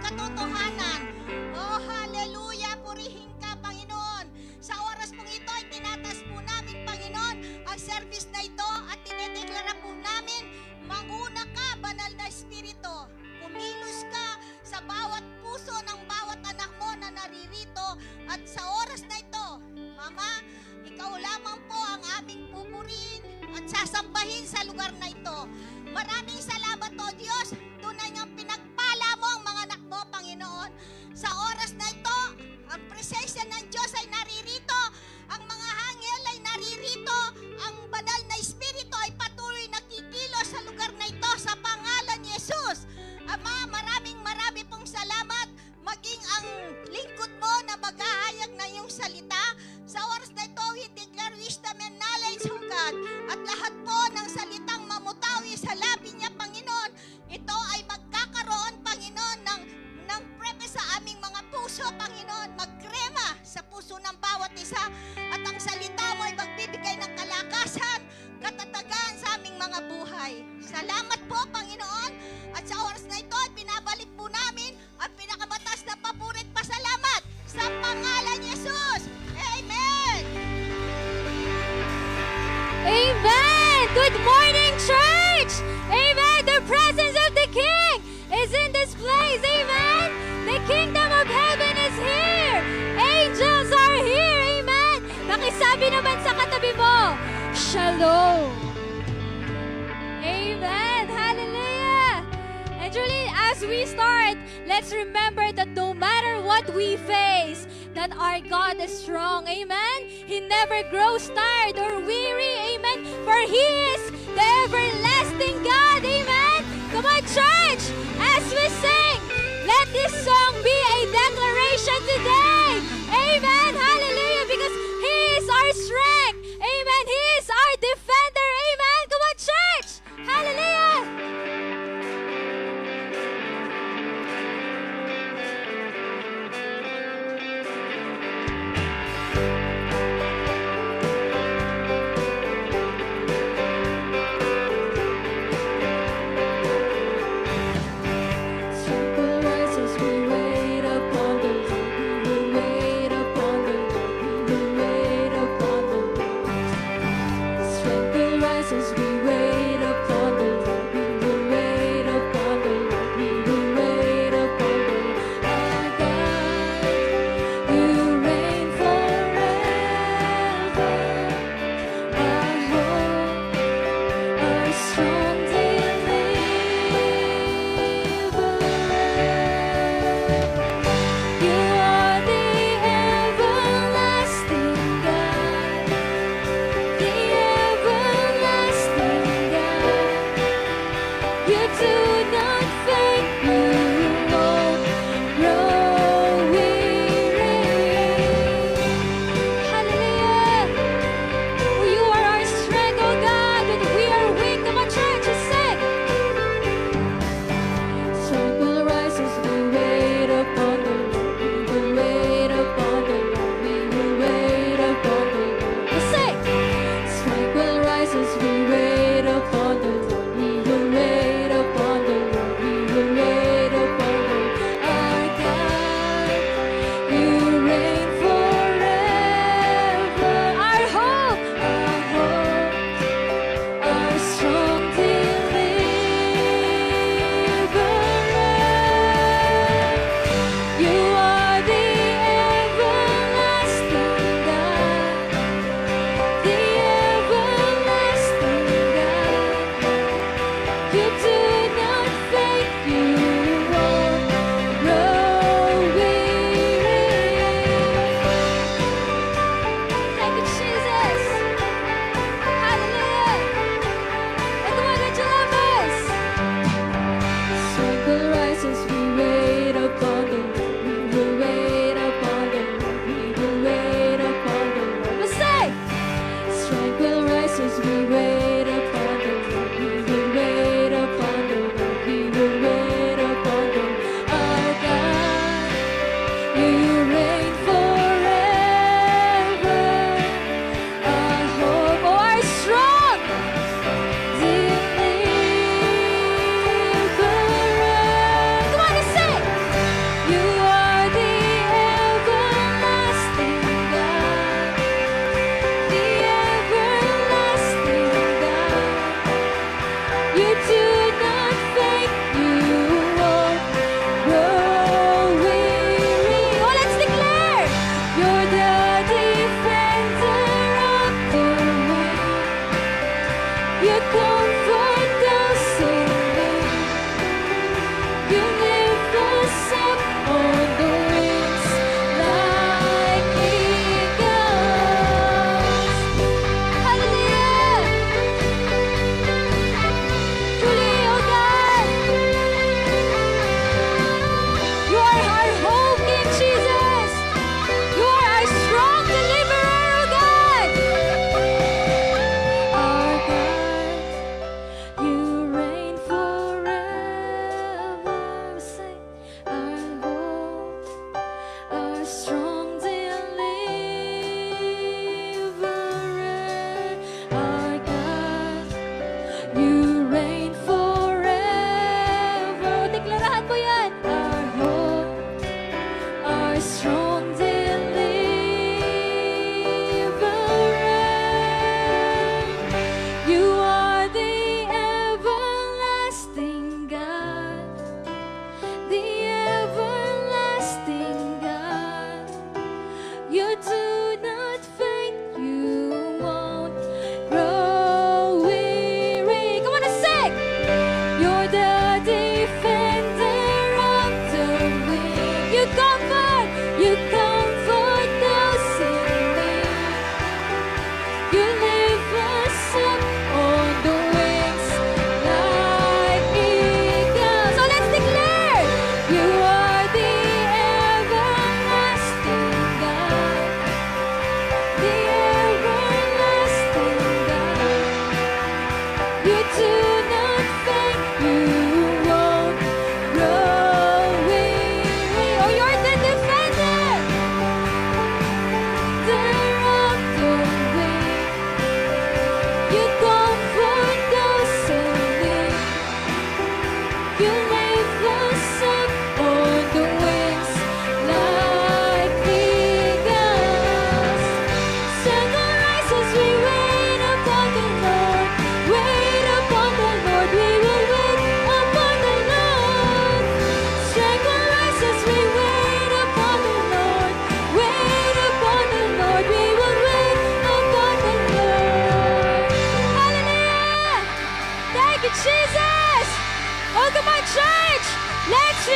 katotohanan. Oh, hallelujah! Purihin ka, Panginoon. Sa oras pong ito ay tinatas po namin, Panginoon, ang service na ito at tinedeklara po namin, manguna ka, banal na Espiritu. Kumilos ka sa bawat puso ng bawat anak mo na naririto at sa oras na ito, Mama, ikaw lamang po ang aming pupurihin at sasambahin sa lugar na ito. Maraming salamat o Diyos, tunay ngang pinagpala mo ang mga anak mo, Panginoon. Sa oras na ito, ang presensya ng Diyos ay naririto, ang mga hangel ay naririto, ang banal na Espiritu ay patuloy nakikilos sa lugar na ito sa pangalan ni Jesus. Ama, maraming pong salamat, maging ang lingkod mo na maghahayag na iyong salita. Sa oras na ito, we declare wisdom and knowledge, O God, at lahat po ng salitang mamutawi sa labi niya, Panginoon, ito ay magkakaroon, Panginoon, ng prepe sa aming mga puso, Panginoon, magkrema sa puso ng bawat isa, at ang salita mo ay magbibigay ng kalakasan, katatagan sa aming mga buhay. Salamat po, Panginoon, at sa oras na ito ay pinabalik po namin ang pinakamatas na papurit pasalamat sa pangalan ni Jesus. Amen! Amen! Good morning, church! Amen! The presence of the King is in this place. Amen! The kingdom of heaven is here. Angels are here. Amen! Pakisabi naman sa katabi mo, Shalom! Amen! Hallelujah! And truly, as we start, let's remember that no matter what we face, that our God is strong. Amen? He never grows tired or weary. Amen? For He is the everlasting God. Amen? Come on, church! As we sing, let this song be a declaration today. Amen? Hallelujah! Because He is our strength. Amen? He is our defender. Amen? Come on, church! Hallelujah!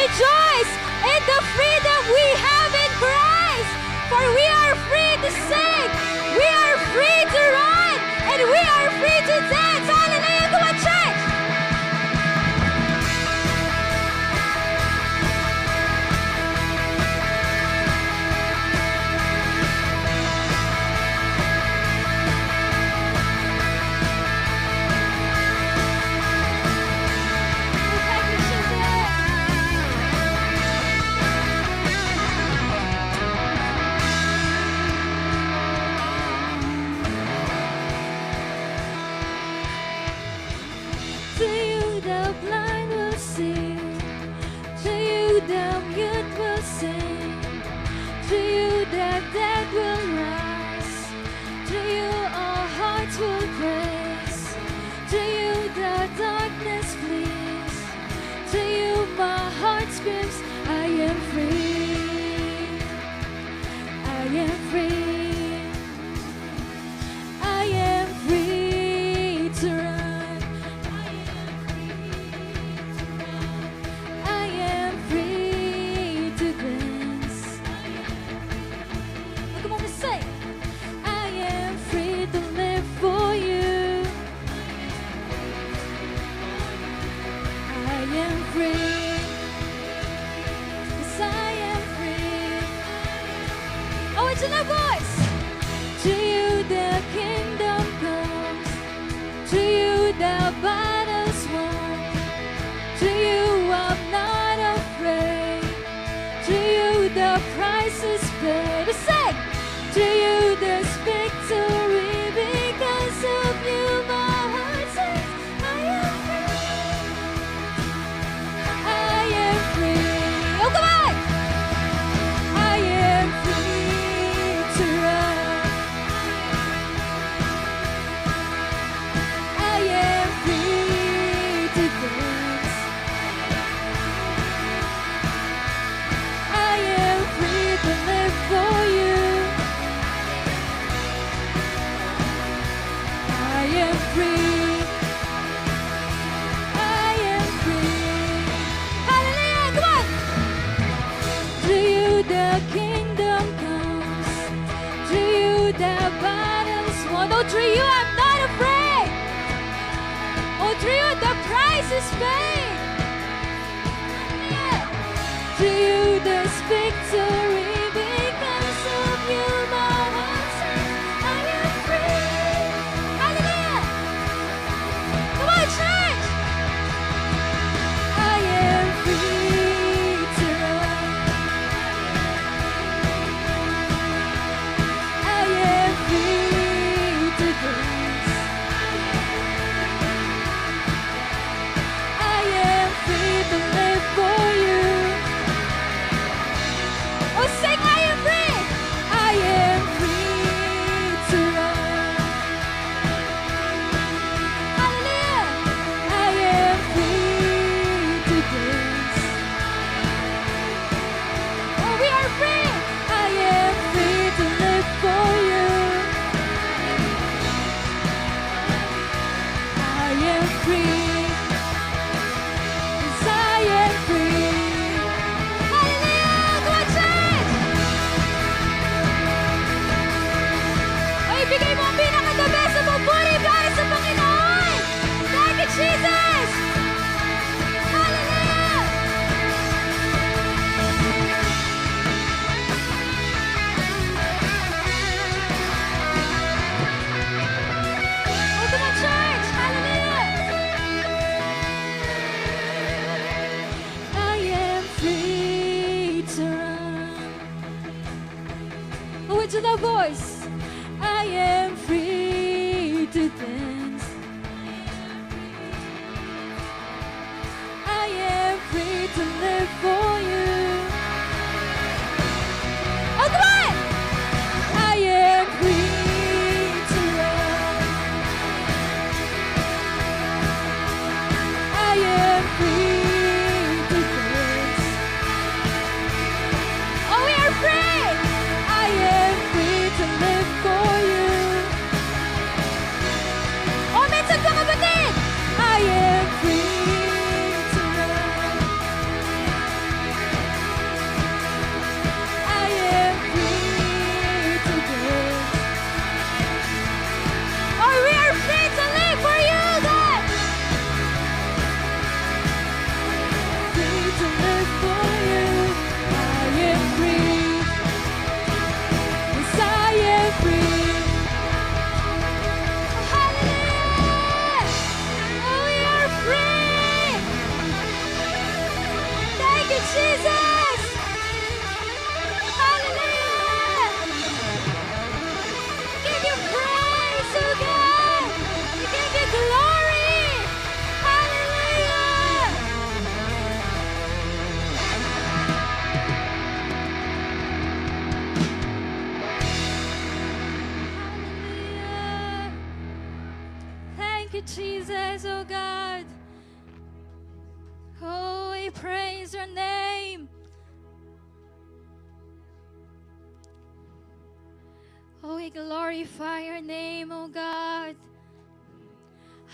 rejoice in the freedom we have in Christ. For we are free to sing, we are free to run, and we are free to dance. Hallelujah! Come on, church! To you the blind will see, to you the mute will sing, to you the dead will rise, to you all hearts will praise, to you the darkness flees, to you my heart screams, I am free, I am free, I am free to run. I am free to dance. Come on, let's say, I am free to live for you. I am free. Yes, I am free. Oh, it's in our voice. To you the kingdom comes. To you the battle's won. To you I'm not afraid. To you the price is paid. Sing! To you there's victory because of you. My heart says I am free. I am free. Oh, come on! I am free to run. I am free to dance. I am free to live for you. I am free. I am free. Hallelujah, come on! To you the kingdom comes. To you the battle's won. Oh, to you I'm not afraid. Oh, to you the price is paid. Yeah. To you there's victory because of you. My heart says I am free. Hallelujah! Come on, church! I am free to run. I am free to dance. I am free to live for you. Thank you, Jesus, oh God. Oh, we praise your name. Oh, we glorify your name, oh God.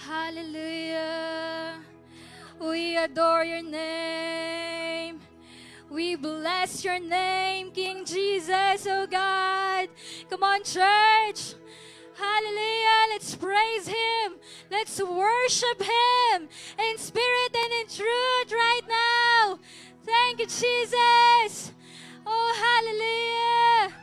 Hallelujah. We adore your name. We bless your name, King Jesus, oh God. Come on, church. Hallelujah. Let's praise him. Let's worship him in spirit and in truth right now. Thank you, Jesus. Oh, hallelujah.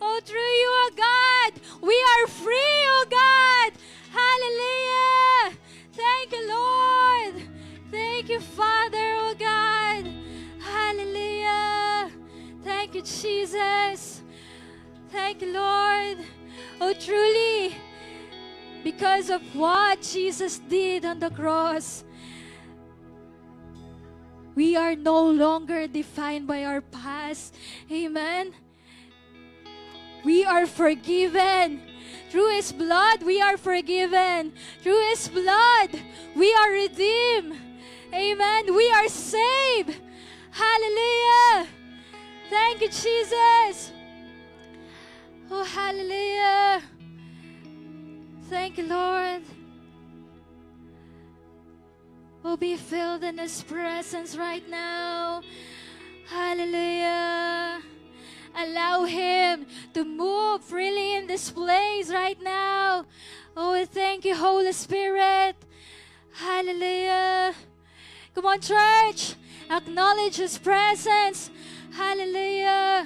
Oh, through you, oh God, we are free, oh God. Hallelujah. Thank you, Lord. Thank you, Father, oh God. Hallelujah. Thank you, Jesus. Thank you, Lord. Oh, truly, because of what Jesus did on the cross, we are no longer defined by our past. Amen. We are forgiven. Through His blood, we are forgiven. Through His blood, we are redeemed. Amen. We are saved. Hallelujah. Thank you, Jesus. Oh, hallelujah. Thank you, Lord. Oh, be filled in His presence right now. Hallelujah. Allow Him to move freely in this place right now. Oh, we thank you, Holy Spirit. Hallelujah. Come on, church. Acknowledge His presence. Hallelujah.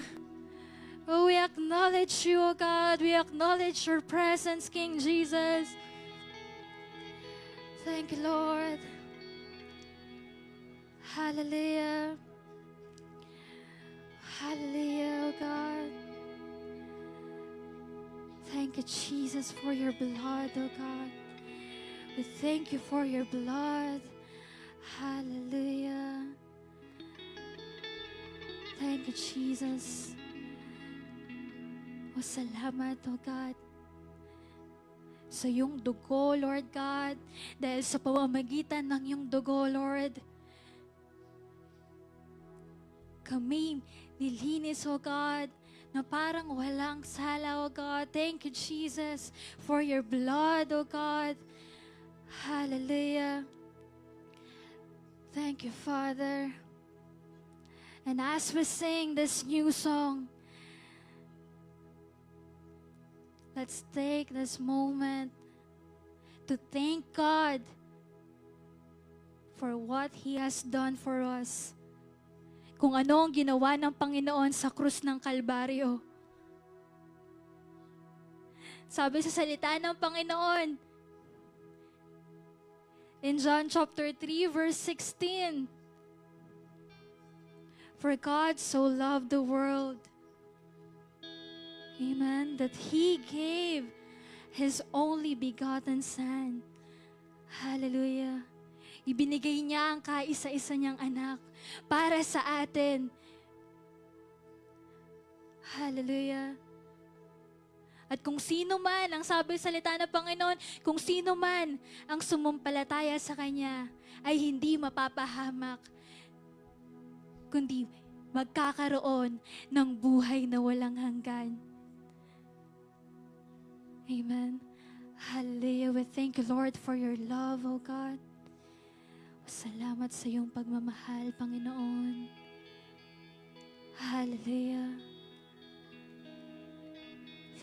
Oh, we acknowledge you, oh God. We acknowledge your presence, King Jesus. Thank you, Lord. Hallelujah. Hallelujah, oh God. Thank you, Jesus, for your blood, oh God. We thank you for your blood. Hallelujah. Thank you, Jesus. O salamat, O God, sa iyong dugo, Lord God, dahil sa pamamagitan ng iyong dugo, Lord, kami nilinis, O God, na parang walang sala, O God. Thank you, Jesus, for your blood, O God. Hallelujah. Thank you, Father. And as we sing this new song, let's take this moment to thank God for what He has done for us. Kung ano ang ginawa ng Panginoon sa krus ng Kalbaryo. Sabi sa salita ng Panginoon, in John chapter 3, verse 16, for God so loved the world, amen, that He gave His only begotten Son. Hallelujah. Ibinigay niya ang kaisa-isa niyang anak para sa atin. Hallelujah. At kung sino man, ang sabi sa salita ng Panginoon, kung sino man ang sumumpalataya sa Kanya ay hindi mapapahamak, kundi magkakaroon ng buhay na walang hanggan. Amen. Hallelujah. We thank you, Lord, for your love, O God. Salamat sa iyong pagmamahal, Panginoon. Hallelujah.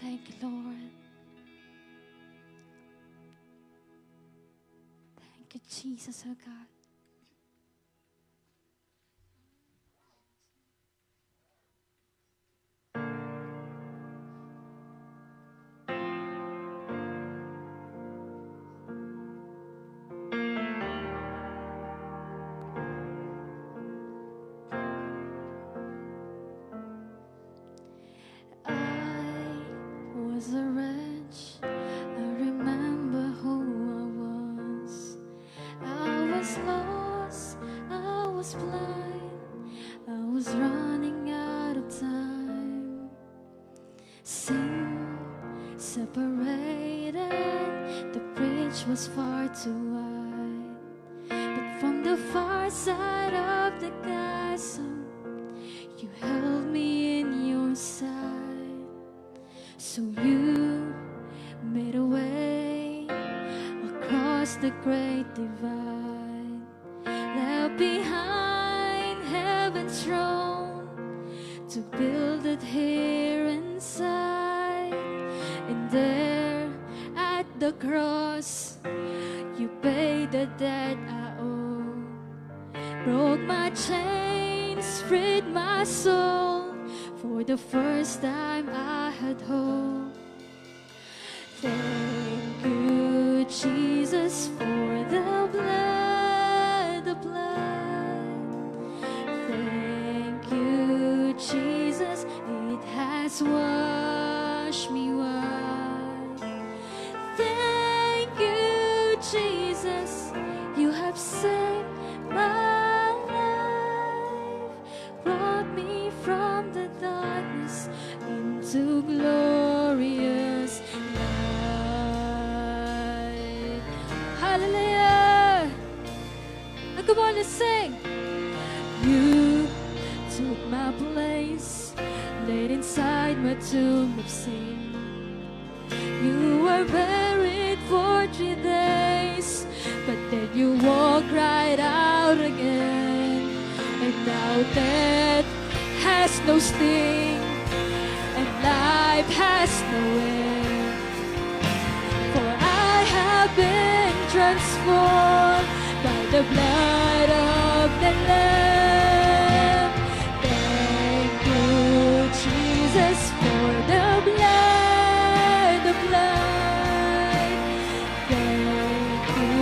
Thank you, Lord. Thank you, Jesus, O God. Was a wretch, I remember who I was. I was lost, I was blind, I was running out of time. Sin separated separated, the bridge was far too wide. But from the far side of the chasm, you held me in your side. So you made a way across the great divide, left behind heaven's throne to build it here inside. And there at the cross, you paid the debt I owe, broke my chains, freed my soul. For the first time I had hope. Thank you, Jesus, for the blood, the blood. Thank you, Jesus, it has washed me white. Thank you, Jesus, you have saved my life, brought me from the darkness into glorious light. Hallelujah! Now come on, let's sing. You took my place, laid inside my tomb of sin. You were buried for 3 days, but then you walked right out again. And now death has no sting, and life has no end. For I have been transformed by the blood of the Lamb. Thank you, Jesus, for the blood, the blood. Thank you,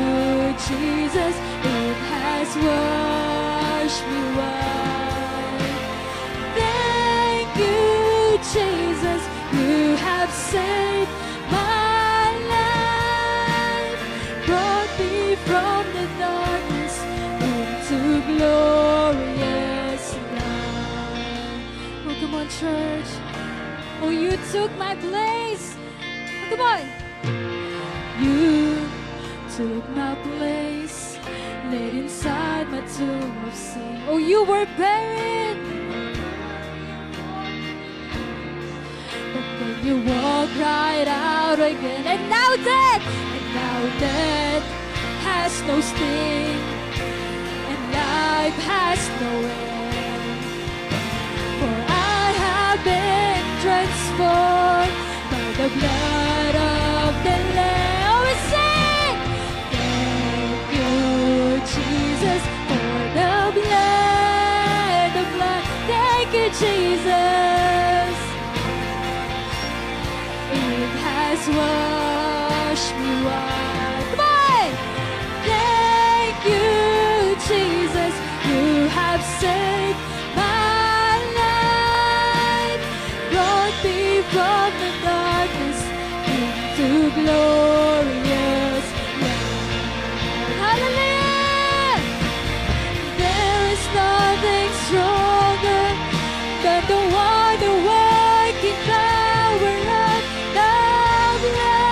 Jesus, it has washed me white. Thank you, Jesus, you have saved my life, brought me from the darkness into glorious light. Oh, come on, church. Oh, you took my place. Oh, come on. You took my place, laid inside my tomb of sin. Oh, you were buried, but then you walked right out again. And now death has no sting, and life has no end. For I have been transformed by the blood of the Lamb. Oh, we sing! Thank you, Jesus, for the blood, the blood. Thank you, Jesus. It has washed me white. Come on! Thank you, Jesus, you have saved my life, brought me from the darkness into glorious light. Hallelujah! There is nothing stronger than the wonder working power of the blood.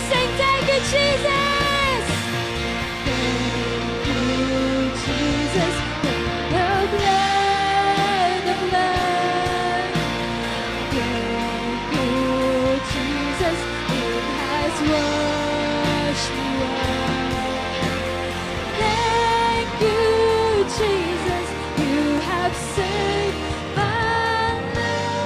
sing thank you, Jesus. Thank you, Jesus. The blood, the blood. Thank you, Jesus. It has washed me white. Thank you, Jesus. You have saved my life.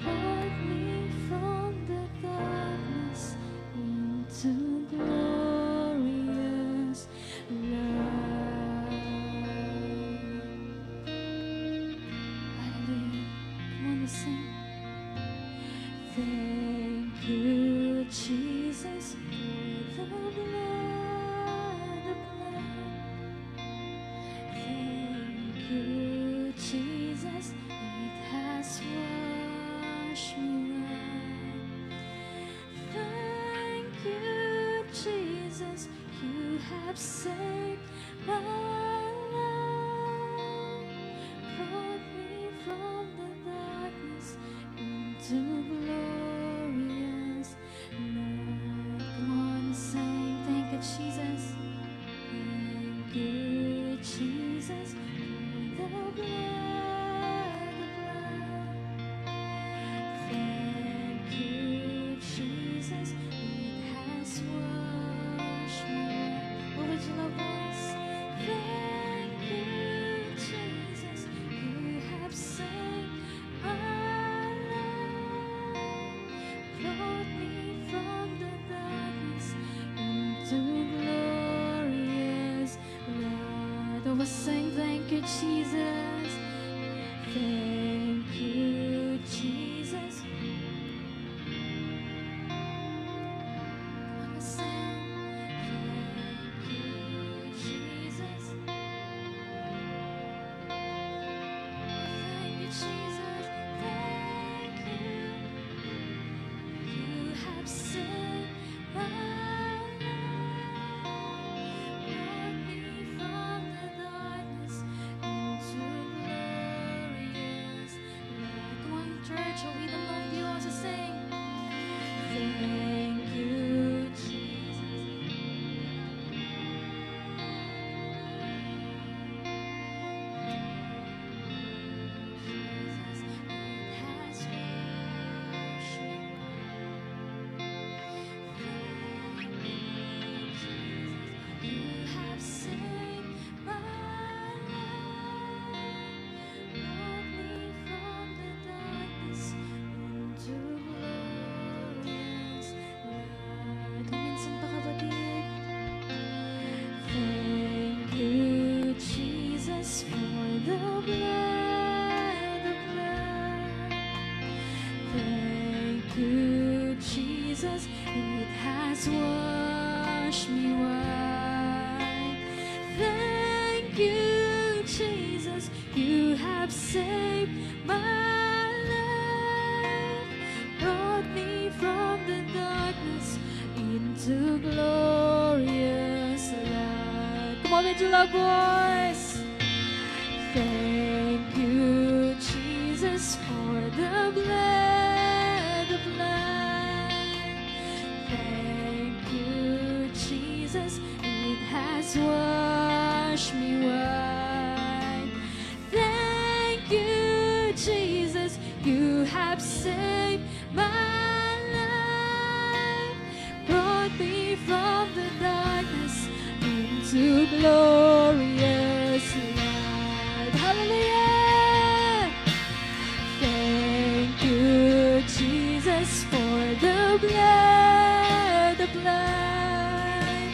Brought me from the darkness into glorious light. Hallelujah. Come on, let's sing. Thank you, Jesus, for the blood, the blood. Thank you, Jesus, it has washed me white. Thank you, Jesus, you have saved my life. Brought me from the darkness into glorious light. Come on, sing. Thank you, Jesus. Thank you, Jesus, for the blood, the blood. Thank you, Jesus, it has washed me white. What would you love voice? Thank you, Jesus, you have saved my life. Brought me from the darkness into glorious light. Oh, we'll sing thank you, Jesus. Thank you, Jesus. Come on, let's sing. Thank you, Jesus. Thank you, Jesus. Thank you. You have saved my life. Brought me from the darkness into glorious light. Come on, church, we don't know you also sing. Thank you, Jesus. Jesus, it has washed me white. Thank you, Jesus, you have saved my life. Brought me from the darkness into glorious light. Minsan pa, kapatid. Thank you, Jesus, for the blood, the blood. Thank you, Jesus, it has washed me white. Thank you, Jesus, you have saved my life. Brought me from the darkness into glorious light. Come on, let your love voice. Thank you, Jesus, for the blood, the blood. Thank you, Jesus, it has washed me white. Thank you, Jesus, you have saved my life. Brought me from the darkness into glorious light. Hallelujah. Thank you, Jesus, for the blood, the blood.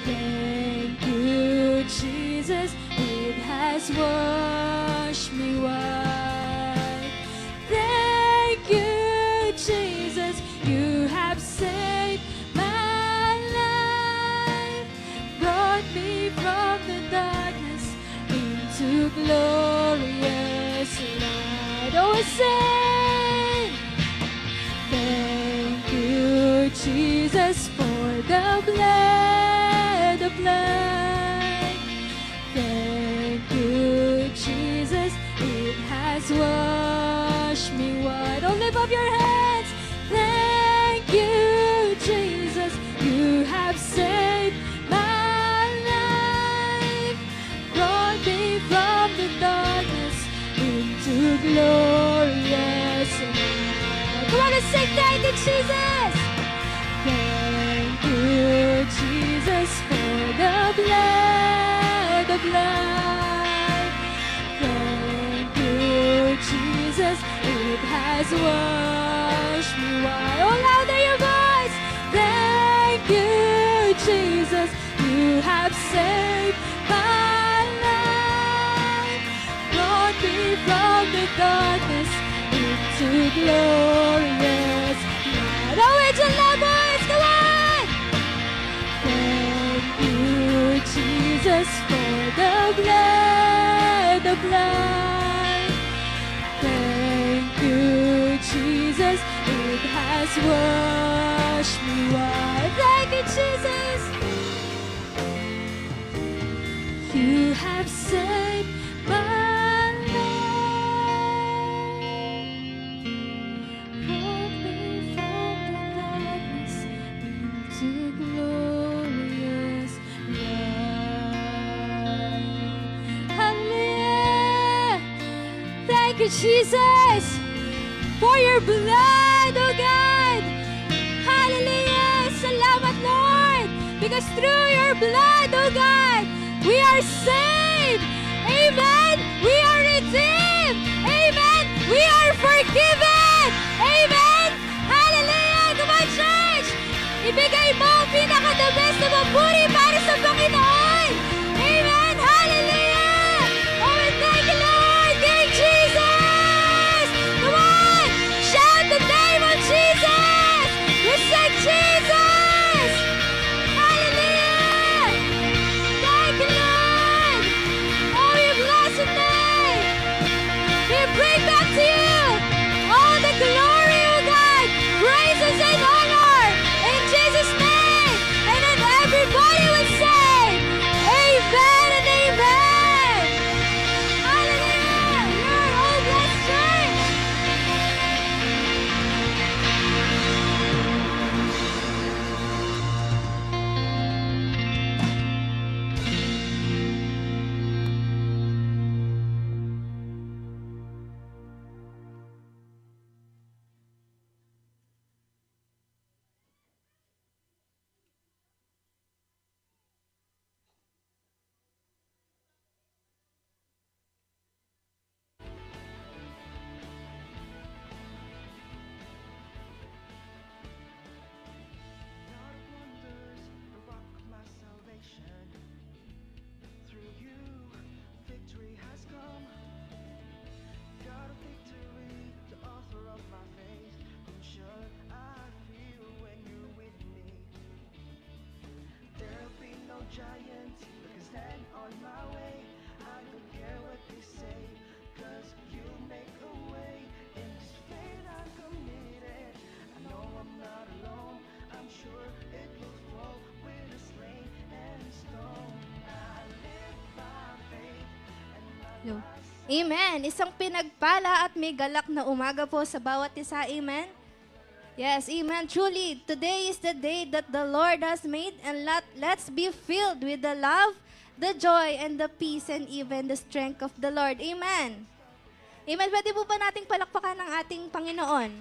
Thank you, Jesus, it has washed me white. Thank you, Jesus, you have saved my life. Brought me from the darkness into glorious light. Oh, sing. Thank you, Jesus, for the blood, the blood. Thank you, Jesus, it has saved my life, brought me from the darkness into glorious light. Oh, with your love, boys, come on! Thank you, Jesus, for the blood. Thank you, Jesus, it has washed me white. Thank you, Jesus. You have saved my life. Brought me from the darkness into glorious light. Hallelujah. Thank you, Jesus, for your blood, oh God. Hallelujah. Salamat, Lord, because through your blood, oh God, we are saved. Amen. We are redeemed. Amen. We are forgiven. Amen. Hallelujah. Come on, church. Ibigay mo ang pinaka-the best na papuri para sa Panginoon. Amen. Hallelujah. Oh, and thank you, Lord. Thank Jesus. Come on. Shout the name of Jesus. We say Jesus. Hallelujah. Thank you, Lord. Oh, we bless your name. We bring back to you all the glory, oh God. Praises and honor in Jesus' name. And then everybody would say, amen and amen. Hallelujah. You're all blessed, church. God of wonders, the rock of my salvation. Through you, victory has come. God of victory, the author of my faith. Whom should I fear when you're with me? There'll be no giant that can stand on my way. I don't care what they say, 'cause you make a way. In this faith I'm committed. I know I'm not alone. I'm sure it will fall with a sling and stone. I live by faith and my Yo. life. Amen. Isang pinagpala at may galak na umaga po sa bawat isa. Amen. Yes, amen. Truly, today is the day that the Lord has made, and let's be filled with the love, the joy, and the peace, and even the strength of the Lord. Amen. Amen. Pwede po ba nating palakpakan ng ating Panginoon?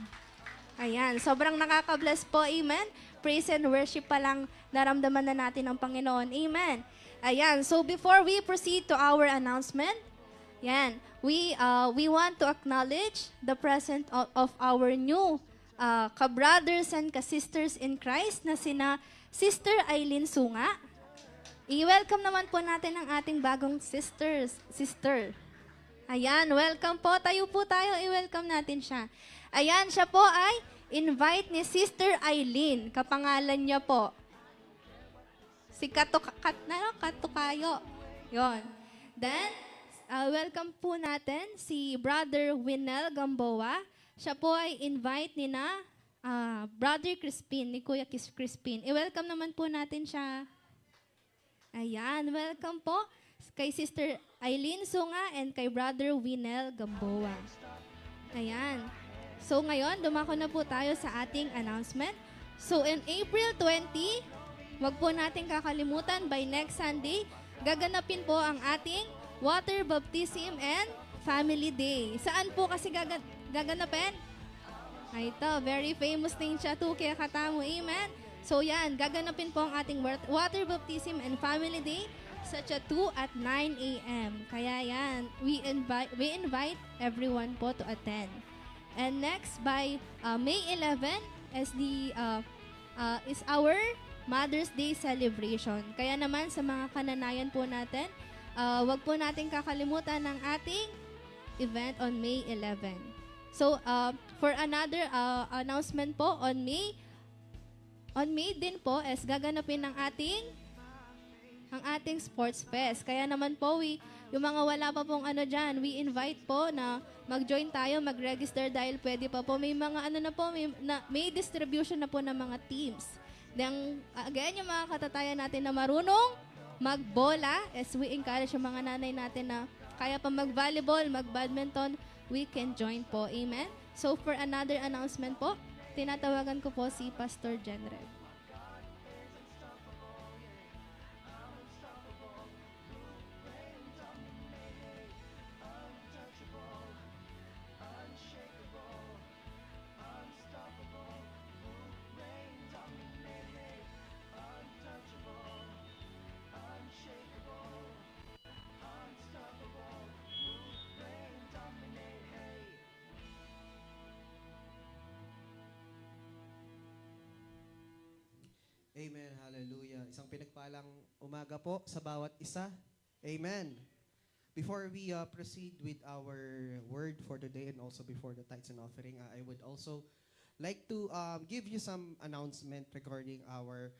Ayan, sobrang nakaka-bless po. Amen. Praise and worship pa lang naramdaman na natin ang Panginoon. Amen. Ayan, so before we proceed to our announcement, yan, we want to acknowledge the presence of our new ka-brothers and ka-sisters in Christ na sina Sister Aileen Sunga. I-welcome naman po natin ang ating bagong sister. Ayan, welcome po. Tayo po tayo, i-welcome natin siya. Ayan, siya po ay invite ni Sister Aileen. Kapangalan niya po. Si Katukayo. Yon. Then, welcome po natin si Brother Winel Gamboa. Siya po ay invite ni na Brother Crispin, ni Kuya Crispin. I-welcome naman po natin siya. Ayan, welcome po kay Sister Aileen Sunga and kay Brother Winel Gamboa. Ayan. So ngayon, dumako na po tayo sa ating announcement. So in April 20, wag po natin kakalimutan, by next Sunday, gaganapin po ang ating Water Baptism and Family Day. Saan po kasi gaganapin? Ito, very famous name siya, Tukia Katamu. Amen? So yan, gaganapin po ang ating Water Baptism and Family Day sa 2 at 9 a.m. Kaya yan, we invite everyone po to attend. And next, by May 11, is our Mother's Day celebration. Kaya naman sa mga kananayan po natin, wag po natin kakalimutan ng ating event on May 11. So, for another announcement po, on May din po is gaganapin ang ating sports fest. Kaya naman po, yung mga wala pa pong ano dyan, we invite po na mag-join tayo, mag-register dahil pwede pa po. May mga ano na po, may distribution na po ng mga teams. Then, again, yung mga katatayan natin na marunong magbola, as we encourage yung mga nanay natin na kaya pa mag-volleyball, mag-badminton, we can join po. Amen? So, for another announcement po, tinatawagan ko po si Pastor Jenred. Amen. Hallelujah. Isang pinagpalang umaga po sa bawat isa. Amen. Before we proceed with our word for the day and also before the tithes and offering, I would also like to give you some announcement regarding our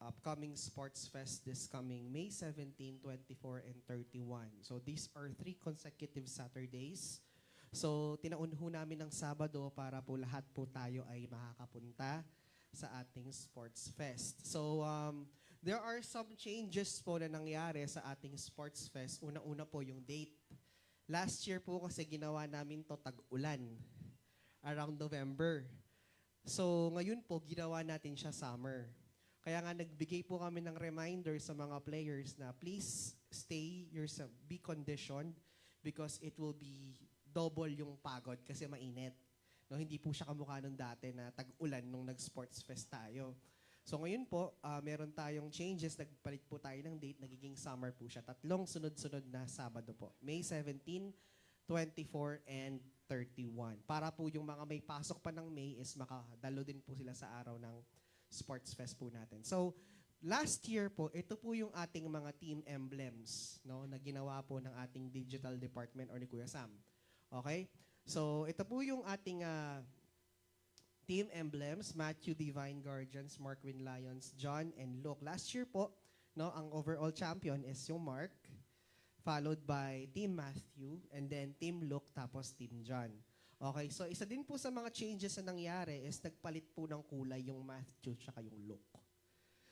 upcoming Sports Fest this coming May 17, 24, and 31. So these are 3 consecutive Saturdays. So tinaun ho namin ng Sabado para po lahat po tayo ay makakapunta sa ating Sports Fest. So, there are some changes po na nangyari sa ating Sports Fest. Una-una po yung date. Last year po kasi ginawa namin to tag-ulan, around November. So, ngayon po, ginawa natin siya summer. Kaya nga, nagbigay po kami ng reminder sa mga players na please stay yourself, be conditioned because it will be double yung pagod kasi mainit. No, hindi po siya kamukha nung dati na tag-ulan nung nag-sports fest tayo. So ngayon po, meron tayong changes. Nagpalit po tayo ng date. Nagiging summer po siya. 3 sunod-sunod na Sabado po. May 17, 24, and 31. Para po yung mga may pasok pa ng May is makadalo din po sila sa araw ng sports fest po natin. So, last year po, ito po yung ating mga team emblems, no, na ginawa po ng ating digital department or ni Kuya Sam. Okay? So, ito po yung ating team emblems, Matthew Divine Guardians, Mark Win Lions, John, and Luke. Last year po, no, ang overall champion is yung Mark, followed by Team Matthew, and then Team Luke, tapos Team John. Okay, so isa din po sa mga changes na nangyari is nagpalit po ng kulay yung Matthew tsaka yung Luke.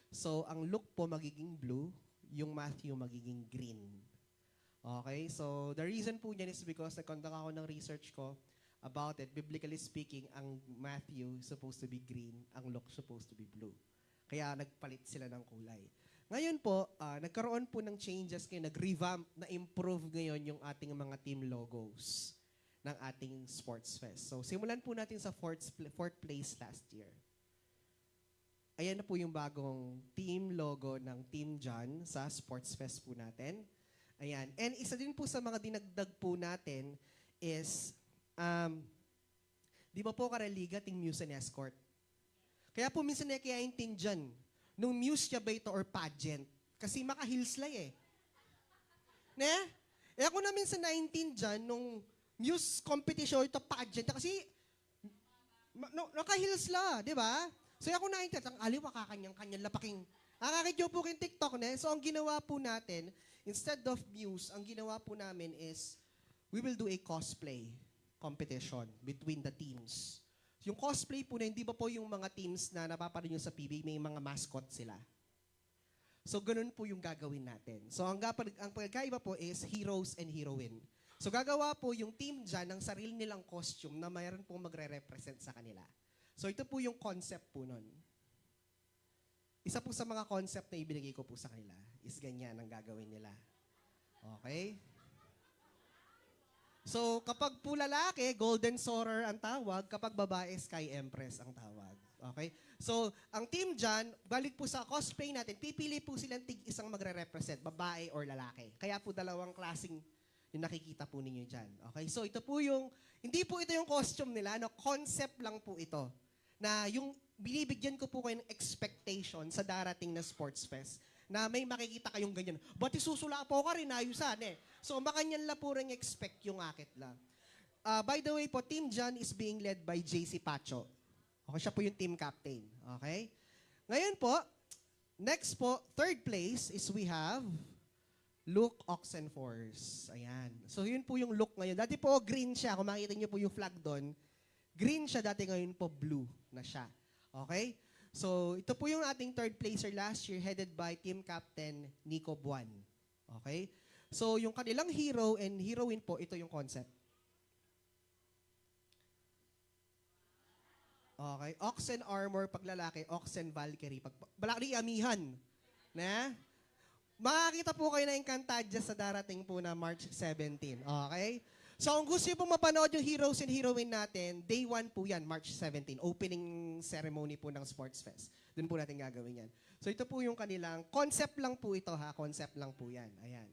So, ang Luke po magiging blue, yung Matthew magiging green. Okay, so the reason po niyan is because nag-conduct ako ng research ko about it. Biblically speaking, ang Matthew supposed to be green, ang Luke supposed to be blue. Kaya nagpalit sila ng kulay. Ngayon po, nagkaroon po ng changes ngayon, nag-revamp, na-improve ngayon yung ating mga team logos ng ating sports fest. So simulan po natin sa fourth place last year. Ayan na po yung bagong team logo ng Team John sa sports fest po natin. Ayan. And isa din po sa mga dinagdag po natin is, di ba po kareliga ting Muse and Escort? Kaya po minsan nakayain tin dyan, nung Muse siya ba ito or pageant? Kasi maka-hillslay eh. Ne? Eh ako namin sa 19 dyan, nung Muse competition, ito pageant, kasi naka-hillsla, di ba? So ako 19, ang aliwa kakanyang-kanyang lapaking. Nakakidyo po kayong TikTok, ne? So ang ginawa po natin, instead of Muse, ang ginawa po namin is, we will do a cosplay competition between the teams. Yung cosplay po na, hindi ba po yung mga teams na napapanood nyo sa PBA, may mga mascot sila. So, ganun po yung gagawin natin. So, ang pagkaiba po is heroes and heroine. So, gagawa po yung team dyan ng sarili nilang costume na mayroon pong magre-represent sa kanila. So, ito po yung concept po nun. Isa po sa mga concept na ibinigay ko po sa kanila is ganyan ang gagawin nila. Okay? So, kapag po lalaki, Golden Soarer ang tawag. Kapag babae, Sky Empress ang tawag. Okay? So, ang team dyan, balik po sa cosplay natin, pipili po silang isang magre-represent, babae or lalaki. Kaya po dalawang klaseng yung nakikita po ninyo dyan. Okay? So, ito po yung, hindi po ito yung costume nila, no? Concept lang po ito. Na yung binibigyan ko po kayo ng expectation sa darating na sports fest na may makikita kayong ganyan. Ba't isusula po ka rin, ayusan eh. So, makanyan lang po rin expect yung akit lang. By the way po, Team John is being led by JC Pacho. Okay, siya po yung team captain. Okay? Ngayon po, next po, third place is we have Luke Oxenforce. Ayan. So, yun po yung look ngayon. Dati po, green siya. Kung makikita niyo po yung flag doon, green siya dati, ngayon po blue na siya. Okay? So, ito po yung ating third placer last year headed by team captain Nico Buan. Okay? So, yung kanilang hero and heroine po, ito yung concept. Okay? Oxen armor pag lalaki, Oxen Valkyrie pag lalaki amihan. Na? Makakita po kayo na Encantadia sa darating po na March 17. Okay? So, kung gusto niyo pong mapanood yung heroes and heroine natin, day 1 po yan, March 17. Opening ceremony po ng Sports Fest. Doon po natin gagawin yan. So, ito po yung kanilang, concept lang po ito ha, concept lang po yan. Ayan.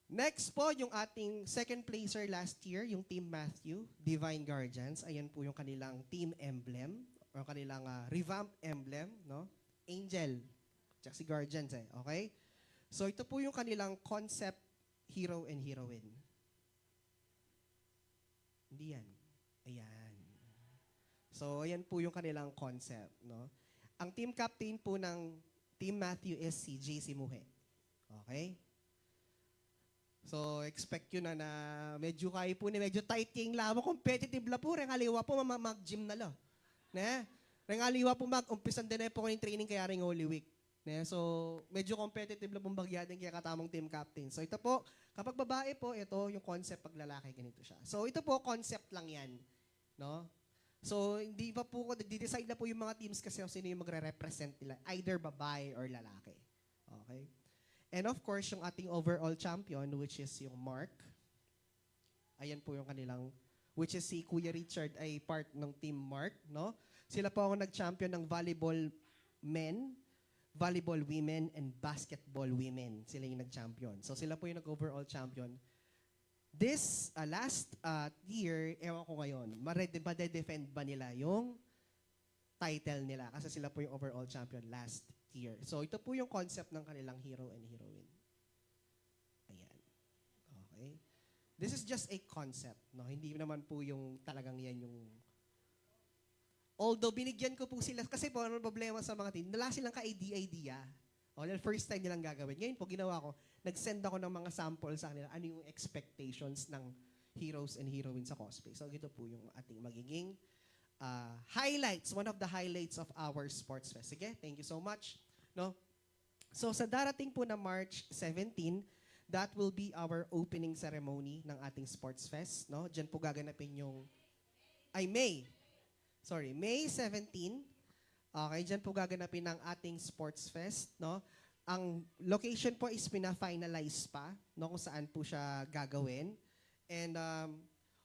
Next po, yung ating second placer last year, yung Team Matthew, Divine Guardians. Ayan po yung kanilang team emblem, or kanilang revamp emblem, no? Angel. Tsaka si Guardians eh, okay? So, ito po yung kanilang concept hero and heroine. Hindi yan. Ayan. So, ayan po yung kanilang concept, no? Ang team captain po ng Team Matthew is si JC Muhe. Okay? So, expect yun na medyo kayo po medyo tight yung lamo. Competitive la po. Rengaliwa po, mag-gym na la. Ne? Rengaliwa po umpisan din po yung training kaya ring Holy Week. Ne? So, medyo competitive la pong bagyadin kaya katamong team captain. So, ito po, kapag babae po, ito yung concept pag lalaki, ganito siya. So, ito po, concept lang yan. No? So, hindi pa po, nagde-decide na po yung mga teams kasi sino yung magre-represent nila. Either babae or lalaki. Okay? And of course, yung ating overall champion, which is yung Mark. Ayan po yung kanilang, which is si Kuya Richard ay part ng Team Mark, no? Sila po ang nag-champion ng volleyball men, volleyball women, and basketball women. Sila yung nag-champion. So sila po yung nag-overall champion. This last year, ewan ko ngayon, ma-defend ba nila yung title nila? Kasi sila po yung overall champion last year. So, ito po yung concept ng kanilang hero and heroine. Ayan. Okay? This is just a concept. No? Hindi naman po yung talagang yan yung... Although, binigyan ko po sila, kasi po, ano problema sa mga team, wala silang ka-idea. O, first time nilang gagawin. Ngayon po, ginawa ko, nag-send ako ng mga samples sa kanila, ano yung expectations ng heroes and heroines sa cosplay. So, ito po yung ating magiging highlights, one of the highlights of our sports fest. Sige, thank you so much. No? So sa darating po na March 17, that will be our opening ceremony ng ating sports fest. No? Diyan po gaganapin yung, May 17. Okay, diyan po gaganapin ang ating sports fest. No? Ang location po is pina-finalize pa, no? Kung saan po siya gagawin. And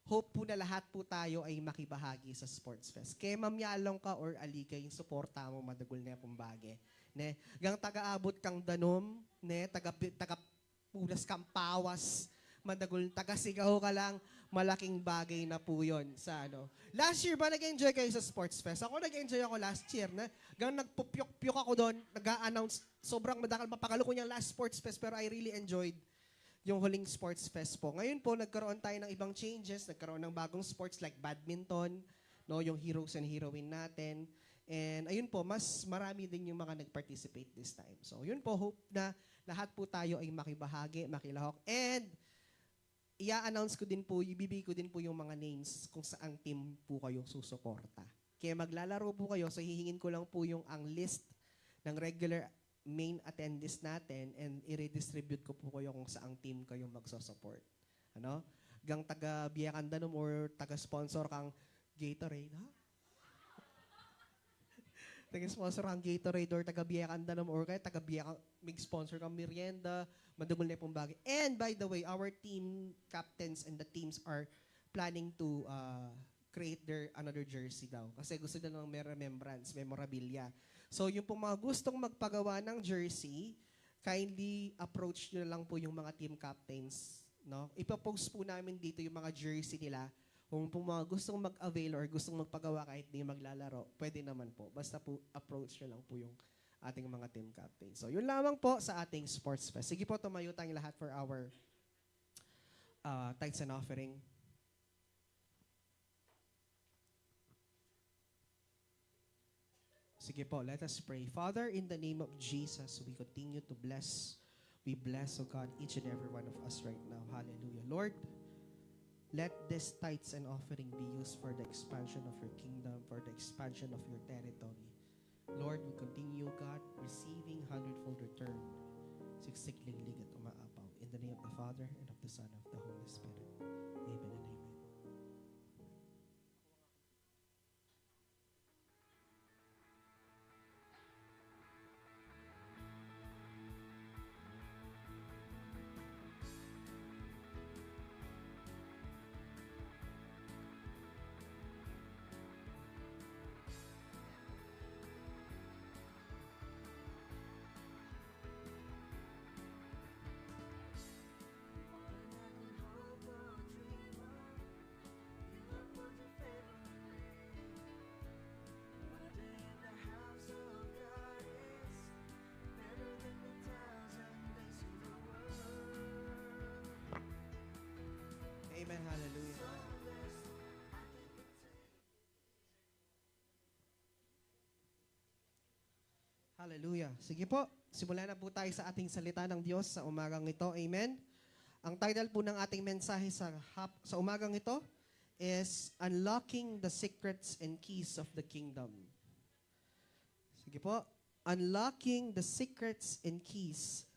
hope po na lahat po tayo ay makibahagi sa Sports Fest. Kaya mamyalong ka or alikay, yung suporta mo, madagol na yung bagay. Ne? Gang taga-abot kang danom, ne? Taga-pulas kang pawas, madagol, taga-sigaw ka lang, malaking bagay na po yun sa ano. Last year ba nag-enjoy kayo sa Sports Fest? Ako nag-enjoy ako last year. Ne? Gang nagpupyok-pyok ako doon, nag-a-announce, sobrang madakal, mapakalo ko niyang last Sports Fest, pero I really enjoyed yung huling sports fest po. Ngayon po, nagkaroon tayo ng ibang changes, nagkaroon ng bagong sports like badminton, no, yung heroes and heroine natin. And ayun po, mas marami din yung mga nag-participate this time. So yun po, hope na lahat po tayo ay makibahagi, makilahok. And i-announce ko din po, ibibigay ko din po yung mga names kung saang team po kayo susuporta. Kaya maglalaro po kayo, so hihingin ko lang po yung ang list ng regular main attendees natin and i-redistribute ko po kayo kung saang team kayo magso-support. Ano? Gang taga-Biyakan Danom or taga-sponsor kang Gatorade, ha? Taga-sponsor kang Gatorade or taga-Biyakan Danom or kaya taga-Biyakan, mag-sponsor kang merienda, madugol na pong bagay. And by the way, our team captains and the teams are planning to create their another jersey daw. Kasi gusto nila ng may remembrance, memorabilia. So, yung po mga gustong magpagawa ng jersey, kindly approach nyo lang po yung mga team captains. No? Ipapost po namin dito yung mga jersey nila Kung po mga gustong mag-avail or gustong magpagawa kahit di maglalaro, pwede naman po. Basta po approach nyo lang po yung ating mga team captain. So yun lamang po sa ating sports fest. Sige po, tumayo tayong lahat for our tithes and offering. Sige po, let us pray. Father, in the name of Jesus, we continue to bless. We bless, oh God, each and every one of us right now. Hallelujah. Lord, let this tithes and offering be used for the expansion of your kingdom, for the expansion of your territory. Lord, we continue, God, receiving hundredfold return. Siksikling ligat umaapaw. In the name of the Father, and of the Son, and of the Holy Spirit. Amen and amen. Amen. Hallelujah. Hallelujah. Sige po, simulan na po tayo sa ating salita ng Diyos sa umagang ito. Amen. Ang title po ng ating mensahe sa umagang ito is Unlocking the Secrets and Keys of the Kingdom. Sige po, Unlocking the Secrets and Keys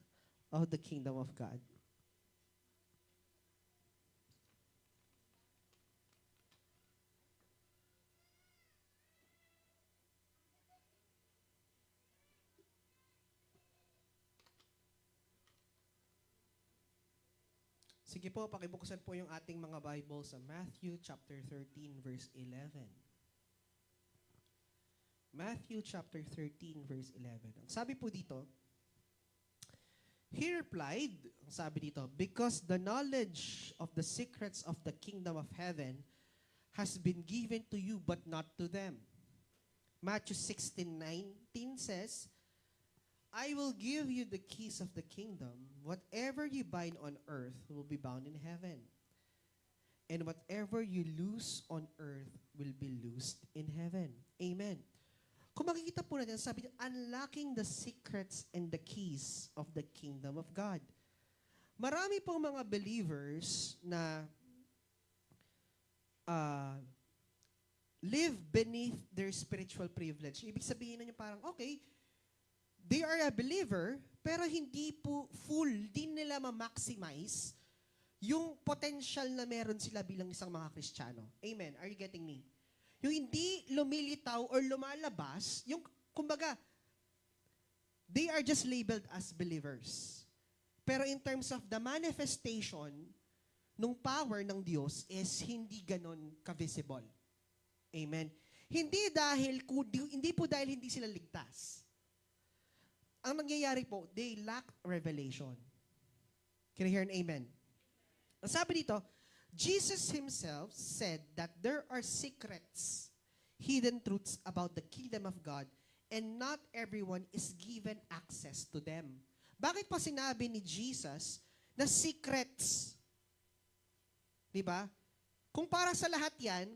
of the Kingdom of God. Sige po, pakibuksan po yung ating mga Bible sa Matthew chapter 13 verse 11. Matthew chapter 13 verse 11. Ang sabi po dito, He replied, ang sabi dito, because the knowledge of the secrets of the kingdom of heaven has been given to you but not to them. Matthew 16:19 says, I will give you the keys of the kingdom. Whatever you bind on earth will be bound in heaven. And whatever you loose on earth will be loosed in heaven. Amen. Kung makikita po natin, sabi niya, unlocking the secrets and the keys of the kingdom of God. Marami pong mga believers na live beneath their spiritual privilege. Ibig sabihin na niya parang, okay, they are a believer, pero hindi po full, din nila ma-maximize yung potential na meron sila bilang isang mga Kristiyano. Amen. Are you getting me? Yung hindi lumilitaw or lumalabas, yung, kumbaga, they are just labeled as believers. Pero in terms of the manifestation ng power ng Diyos is hindi ganon ka-visible. Amen. Hindi po dahil hindi sila ligtas. Ang nangyayari po, they lack revelation. Can I hear an amen? Ang sabi dito, Jesus himself said that there are secrets, hidden truths about the kingdom of God, and not everyone is given access to them. Bakit pa sinabi ni Jesus na secrets? Diba? Kung para sa lahat yan,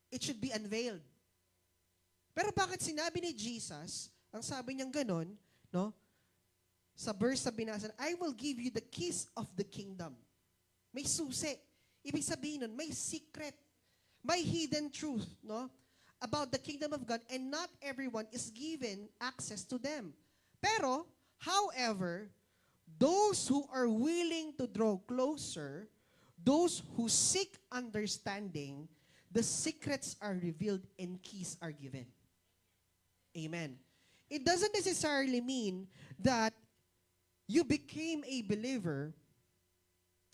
it should be unveiled. Pero bakit sinabi ni Jesus, ang sabi niyang ganon, no? Sa verse sa binasa, I will give you the keys of the kingdom. May susi. Ibig sabihin nun, may secret. May hidden truth, no? About the kingdom of God, and not everyone is given access to them. Pero, however, those who are willing to draw closer, those who seek understanding, the secrets are revealed and keys are given. Amen. It doesn't necessarily mean that you became a believer,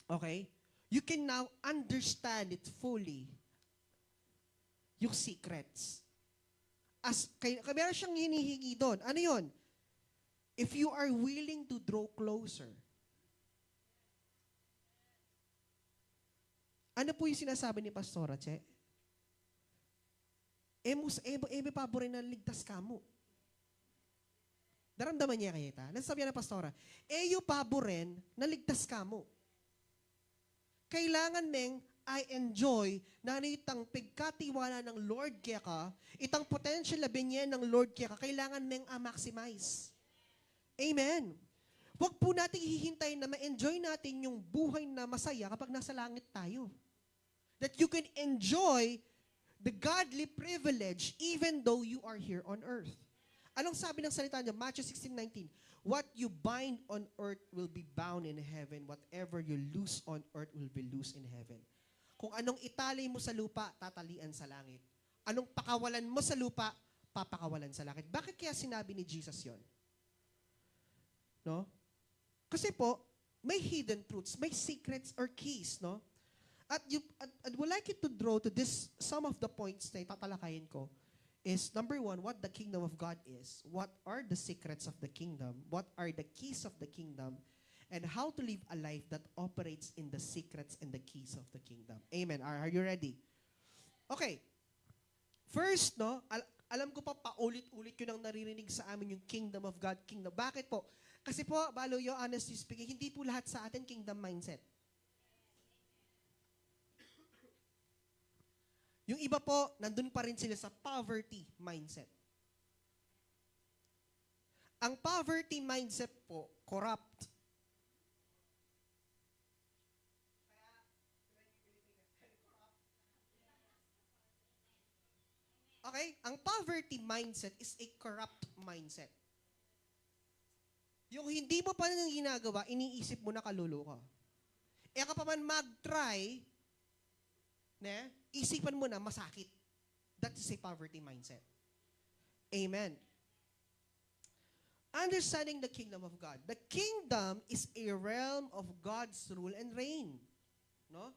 okay? You can now understand it fully. Yung secrets. Meron siyang hinihingi doon. Ano yun? If you are willing to draw closer. Ano po yung sinasabi ni Pastora, Che? Eme pabore na ligtas ka mo. Daramdaman niya kaya ita. Nasabi na Pastora, eyo paboren na ligtas ka mo. Kailangan meng I enjoy na itang pagkatiwala ng Lord kaya ka, itang potential na binyen ng Lord kaya ka, kailangan meng maximize. Amen. Huwag po natin hihintayin na ma-enjoy natin yung buhay na masaya kapag nasa langit tayo. That you can enjoy the godly privilege even though you are here on earth. Anong sabi ng salita niya? Matthew 16:19. What you bind on earth will be bound in heaven. Whatever you loose on earth will be loose in heaven. Kung anong itali mo sa lupa, tatalian sa langit. Anong pakawalan mo sa lupa, papakawalan sa langit. Bakit kaya sinabi ni Jesus yon? No? Kasi po, may hidden truths, may secrets or keys, no? At I'd like you to draw to this, some of the points na itatalakayin ko is, number one, what the kingdom of God is. What are the secrets of the kingdom? What are the keys of the kingdom? And how to live a life that operates in the secrets and the keys of the kingdom. Amen. Are you ready? Okay. First, no, alam ko pa paulit-ulit yun ang naririnig sa amin yung kingdom of God, kingdom. Bakit po? Kasi po, Baloyo, honestly speaking, hindi po lahat sa atin kingdom mindset. Yung iba po, nandun pa rin sila sa poverty mindset. Ang poverty mindset po, corrupt. Okay? Ang poverty mindset is a corrupt mindset. Yung hindi mo pa nang ginagawa, iniisip mo na kalulu ka. E ka pa man mag-try, isipan mo na masakit. That is a poverty mindset. Amen. Understanding the kingdom of God. The kingdom is a realm of God's rule and reign. No?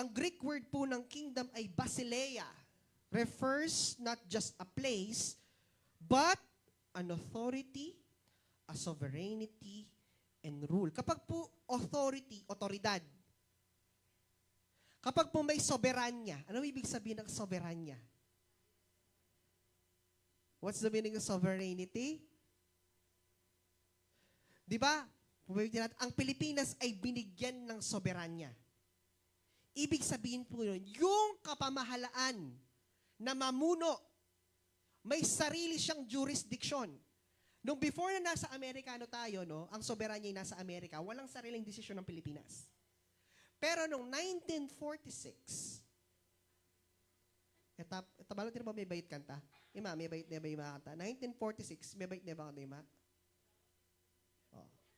Ang Greek word po ng kingdom ay basileia. Refers not just a place, but an authority, a sovereignty, and rule. Kapag po authority, otoridad. Kapag po may soberanya, ano ibig sabihin ng soberanya? What's the meaning of sovereignty? Di ba? Ang Pilipinas ay binigyan ng soberanya. Ibig sabihin po yun, yung kapamahalaan na mamuno, may sarili siyang jurisdiction. Nung before na nasa Amerikano tayo, no, ang soberanya ay nasa Amerika, walang sariling desisyon ng Pilipinas. Pero nung 1946, tabalo tira ba may bait kanta? Ima, may bait na ba yung kanta? 1946, may bait na ba kanta, Ima?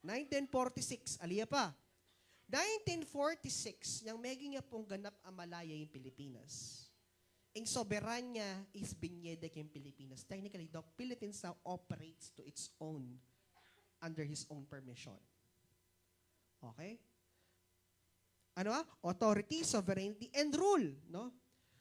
1946, aliya pa. 1946, yung meging nga pong ganap amalaya yung Pilipinas. Ang soberanya is binyedek yung Pilipinas. Technically, the Philippines now operates to its own, under his own permission. Okay? Ano? Authority, sovereignty, and rule. No?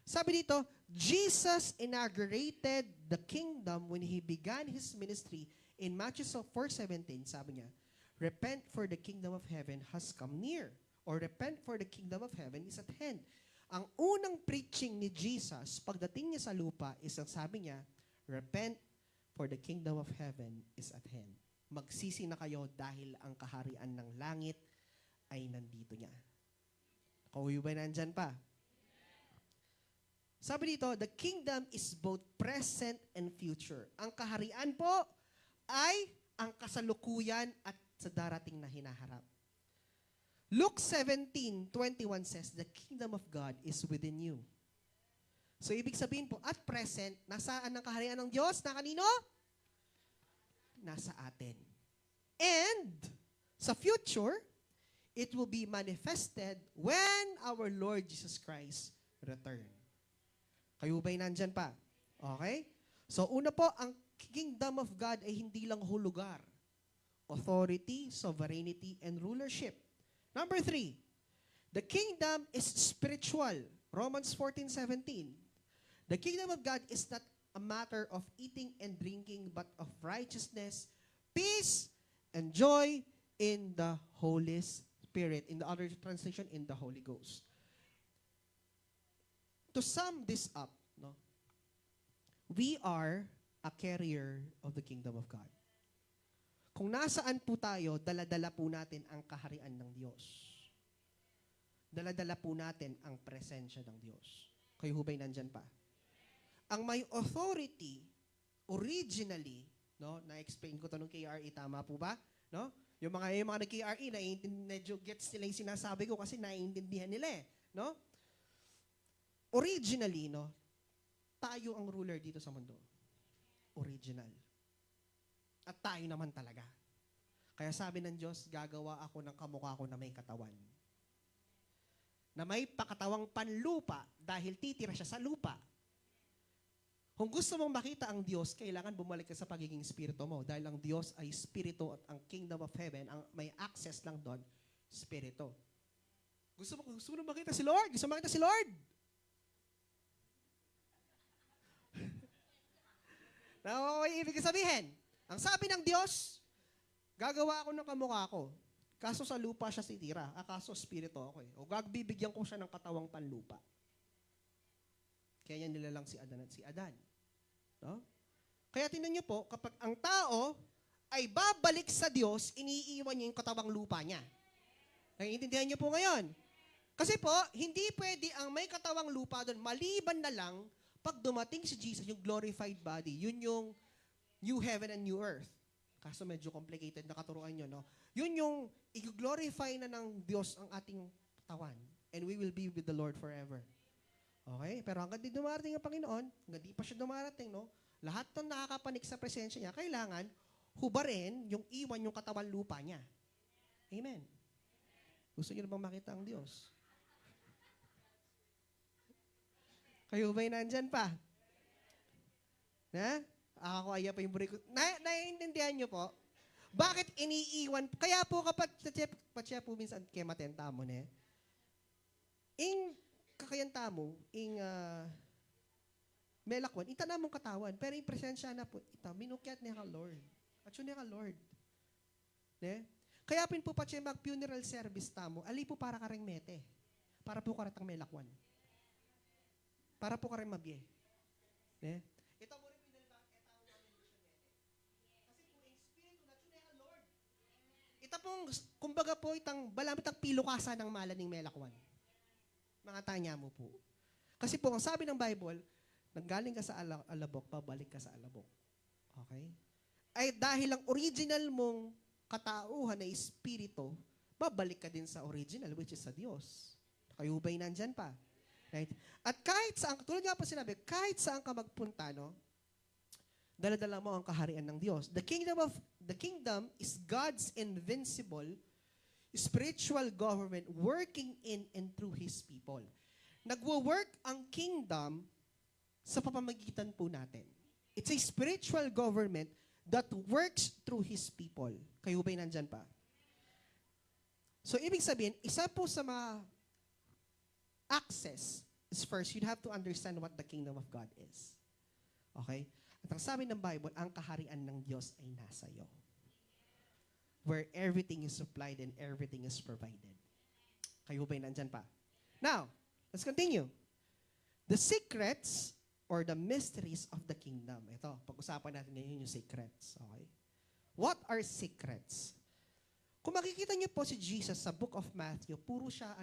Sabi dito, Jesus inaugurated the kingdom when He began His ministry in Matthew 4:17. Sabi niya, repent for the kingdom of heaven has come near. Or repent for the kingdom of heaven is at hand. Ang unang preaching ni Jesus, pagdating niya sa lupa, is ang sabi niya, repent for the kingdom of heaven is at hand. Magsisi na kayo dahil ang kaharian ng langit ay nandito niya. Kauwi ba nandyan pa? Sabi dito, the kingdom is both present and future. Ang kaharian po ay ang kasalukuyan at sa darating na hinaharap. Luke 17:21 says, the kingdom of God is within you. So, ibig sabihin po, at present, nasaan ang kaharian ng Diyos? Na kanino? Nasa atin. And, sa future, it will be manifested when our Lord Jesus Christ return. Kayo ba'y nandyan pa? Okay? So, una po, ang kingdom of God ay hindi lang hulugar. Authority, sovereignty, and rulership. Number 3, the kingdom is spiritual. Romans 14:17. The kingdom of God is not a matter of eating and drinking, but of righteousness, peace, and joy in the Holy Spirit. In the other translation, in the Holy Ghost. to sum this up, no? We are a carrier of the kingdom of God. Kung nasaan po tayo, dala-dala po natin ang kaharian ng Diyos. Dala-dala po natin ang presensya ng Diyos. Kayo hubay nandyan pa. Ang may authority, originally, no, na-explain ko to nung KRE, tama po ba? No? Yung mga nag-KRE, medyo gets nila yung sinasabi ko kasi naiintindihan nila eh. No? Originally, no, tayo ang ruler dito sa mundo. Original. At tayo naman talaga. Kaya sabi ng Diyos, gagawa ako ng kamukha ko na may katawan. Na may pakatawang panlupa dahil titira siya sa lupa. Kung gusto mong makita ang Diyos, kailangan bumalik ka sa pagiging spirito mo. Dahil ang Diyos ay spirito at ang kingdom of heaven, ang may access lang doon, spirito. Gusto mo makita si Lord? Gusto mo makita si Lord? Now, ibig sabihin, ang sabi ng Diyos, gagawa ako ng kamukha ko. Kaso sa lupa siya sitira. Kaso spirito ako eh. O bibigyan ko siya ng katawang panlupa. Kaya niya nilalang si Adan at si Adan. No? Kaya tingnan niyo po, kapag ang tao ay babalik sa Diyos, iniiwan niya yung katawang lupa niya. Naiintindihan niyo po ngayon? Kasi po, hindi pwede ang may katawang lupa doon, maliban na lang pag dumating si Jesus, yung glorified body, yun yung new heaven and new earth. Kaso medyo complicated na katuruan nyo, no? Yun yung i-glorify na ng Diyos ang ating katawan. And we will be with the Lord forever. Okay? Pero hanggang di dumarating ang Panginoon, hanggang di pa siya dumarating, no? Lahat ng nakakapanik sa presensya niya, kailangan hubarin yung iwan yung katawan lupa niya. Amen. Gusto niyo na bang makita ang Diyos? Kayo ba'y nandyan pa? Na? Ako aya pa yung buri ko. Naiintindihan niyo po? Bakit iniiwan? Kaya po kapag patya po minsan kaya matenta mo ne. Ing kakayanta mo, ing melakwan, itana mong katawan, pero yung presensya na po, minukyat niya ka Lord. At yun niya ka Lord. Ne? Kaya pin po patya mag-funeral service tamo, ali po para ka rin mete. Para po karatang melakwan. Para po ka rin mabye. Ne? Ito mo rin pinalibang, etawag namin Lucio Mete. Kasi po, yung spirito na tunay ka Lord. Ito pong, kumbaga po, itang balamit ang pilukasa ng malaning melakwan. Mga tanya mo po. Kasi po, ang sabi ng Bible, nanggaling ka sa alabok, babalik ka sa alabok. Okay? Ay dahil ang original mong katauhan na espiritu, babalik ka din sa original, which is sa Diyos. Kayo ba'y nandyan pa? Right? At kahit saan, tulad nga po sinabi, kahit saan ka magpunta, no, dala-dala mo ang kaharian ng Diyos. The kingdom is God's invincible spiritual government working in and through His people. Nagwo-work ang kingdom sa pamamagitan po natin. It's a spiritual government that works through His people. Kayo ba'y nandyan pa? So, ibig sabihin, isa po sa mga access is first, you'd have to understand what the kingdom of God is. Okay? At ang sabi ng Bible, ang kaharian ng Diyos ay nasa iyo. Where everything is supplied and everything is provided. Kayo ba'y nandyan pa? Now, let's continue. The secrets or the mysteries of the kingdom. Ito, pag-usapan natin ngayon yung secrets. Okay? What are secrets? Kung makikita niyo po si Jesus sa book of Matthew, puro siya,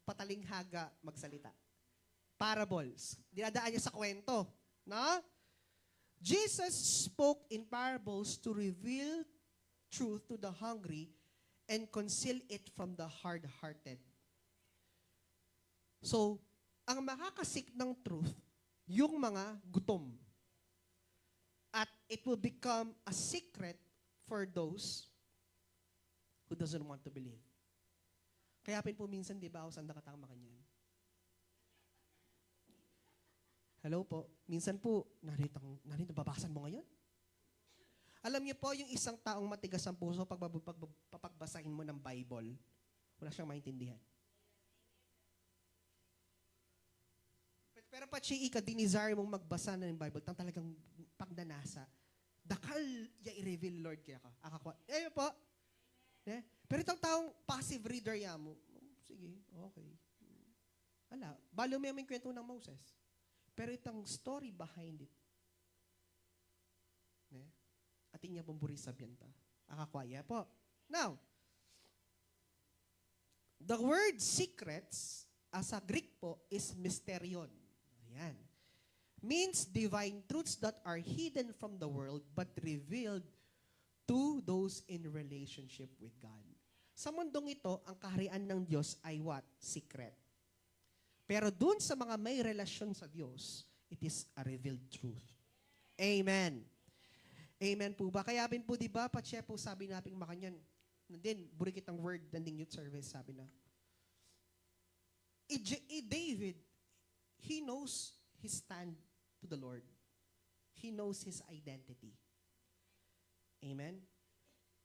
patalinghaga magsalita. Parables. Dinadaan niya sa kwento. No? Jesus spoke in parables to reveal truth to the hungry and conceal it from the hard-hearted. So, ang makakasik ng truth, yung mga gutom. At it will become a secret for those who doesn't want to believe. Kaya po minsan, di ba, ako saan nakatama kanyan? Hello po. Minsan po, narito babasan mo ngayon? Alam niyo po, yung isang taong matigas ang puso, papagbasahin mo ng Bible, wala siyang maintindihan. Pero patsi dinesire mong magbasa ng Bible, tang talagang pagnanasa, dakal ya i-reveal Lord kaya ka. Ayun po. Yeah? Pero itong taong passive reader ya mo, sige, okay. Ala, balo mo yung kwento ng Moses. Pero itong story behind it, ne? Ating niya bumburi sa biyanta. Akakwaya po. Now, the word secrets, as a Greek po, is mysterion. Ayan. Means divine truths that are hidden from the world but revealed to those in relationship with God. Sa mundong ito, ang kaharian ng Diyos ay what? Secret. Pero dun sa mga may relasyon sa Diyos, it is a revealed truth. Amen. Amen po ba? Kaya din po, di ba, Pache po sabi natin makanyan, din, burikit ang word ng youth service, sabi na, David, he knows his stand to the Lord. He knows his identity. Amen?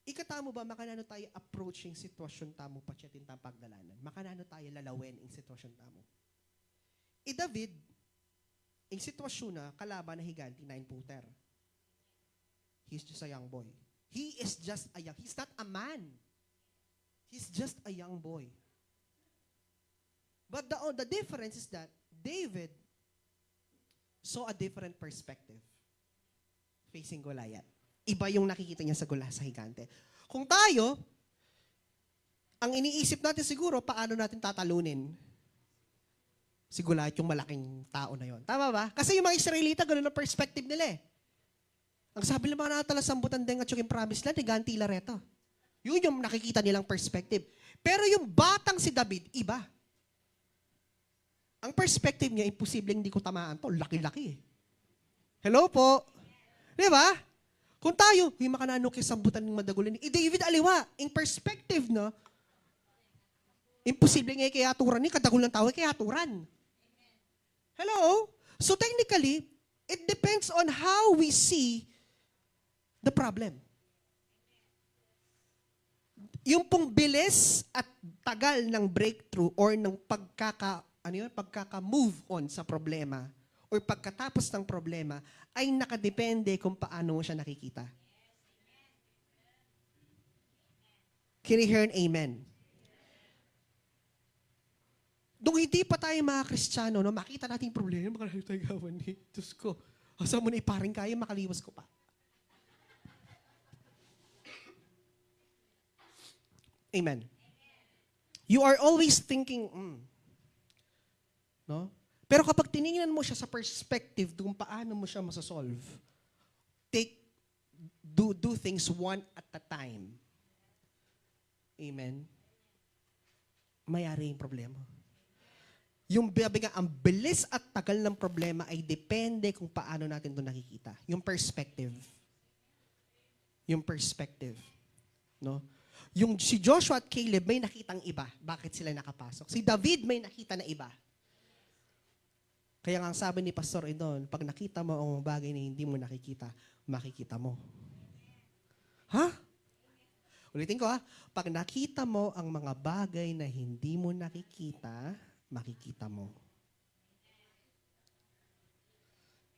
Ikatamo ba, makanano tayo approaching sitwasyon tamo, Pachetin tam pagdalanan? Makanano tayo lalawin ang sitwasyon tamo? David, ang sitwasyon na kalaban na higanti, 9-footer. He's just a young boy. He is just a young, he's not a man. He's just a young boy. But the difference is that David saw a different perspective facing Goliath. Iba yung nakikita niya sa higante. Kung tayo, ang iniisip natin siguro, paano natin tatalunin si Goliath, yung malaking tao na yon. Tama ba? Kasi yung mga Israelita, ganun ang perspective nila eh. Ang sabi ng mga natalasambutan din at yung promise land, higanti lareto. Yun yung nakikita nilang perspective. Pero yung batang si David, iba. Ang perspective niya, imposibleng hindi ko tamaan to. Laki-laki eh. Hello po? Di ba? Kung tayo, yung makanano kisambutan ng madagulin, David aliwa, in perspective na, imposibleng nga kaya aturan ni, kadagul ng tao kaya aturan. Hello? So technically, it depends on how we see the problem. Yung pong bilis at tagal ng breakthrough or ng pagkaka-move on sa problema or pagkatapos ng problema ay nakadepende kung paano mo siya nakikita. Can you hear an amen? Nung hindi pa tayo mga Kristiyano, no, makita natin yung problema, makalala tayo gawan ni Diyos ko. Asa mo na iparing kaya, makaliwas ko pa. Amen. You are always thinking, no? Pero kapag tiningnan mo siya sa perspective kung paano mo siya masasolve, do things one at a time. Amen. Mayari yung problema. Yung babi nga, ang bilis at tagal ng problema ay depende kung paano natin ito nakikita. Yung perspective. Yung perspective. No? Yung si Joshua at Caleb may nakitang iba. Bakit sila nakapasok? Si David may nakita na iba. Kaya nga ang sabi ni Pastor Edon, pag nakita mo ang bagay na hindi mo nakikita, makikita mo. Ha? Ulitin ko ha. Pag nakita mo ang mga bagay na hindi mo nakikita, makikita mo.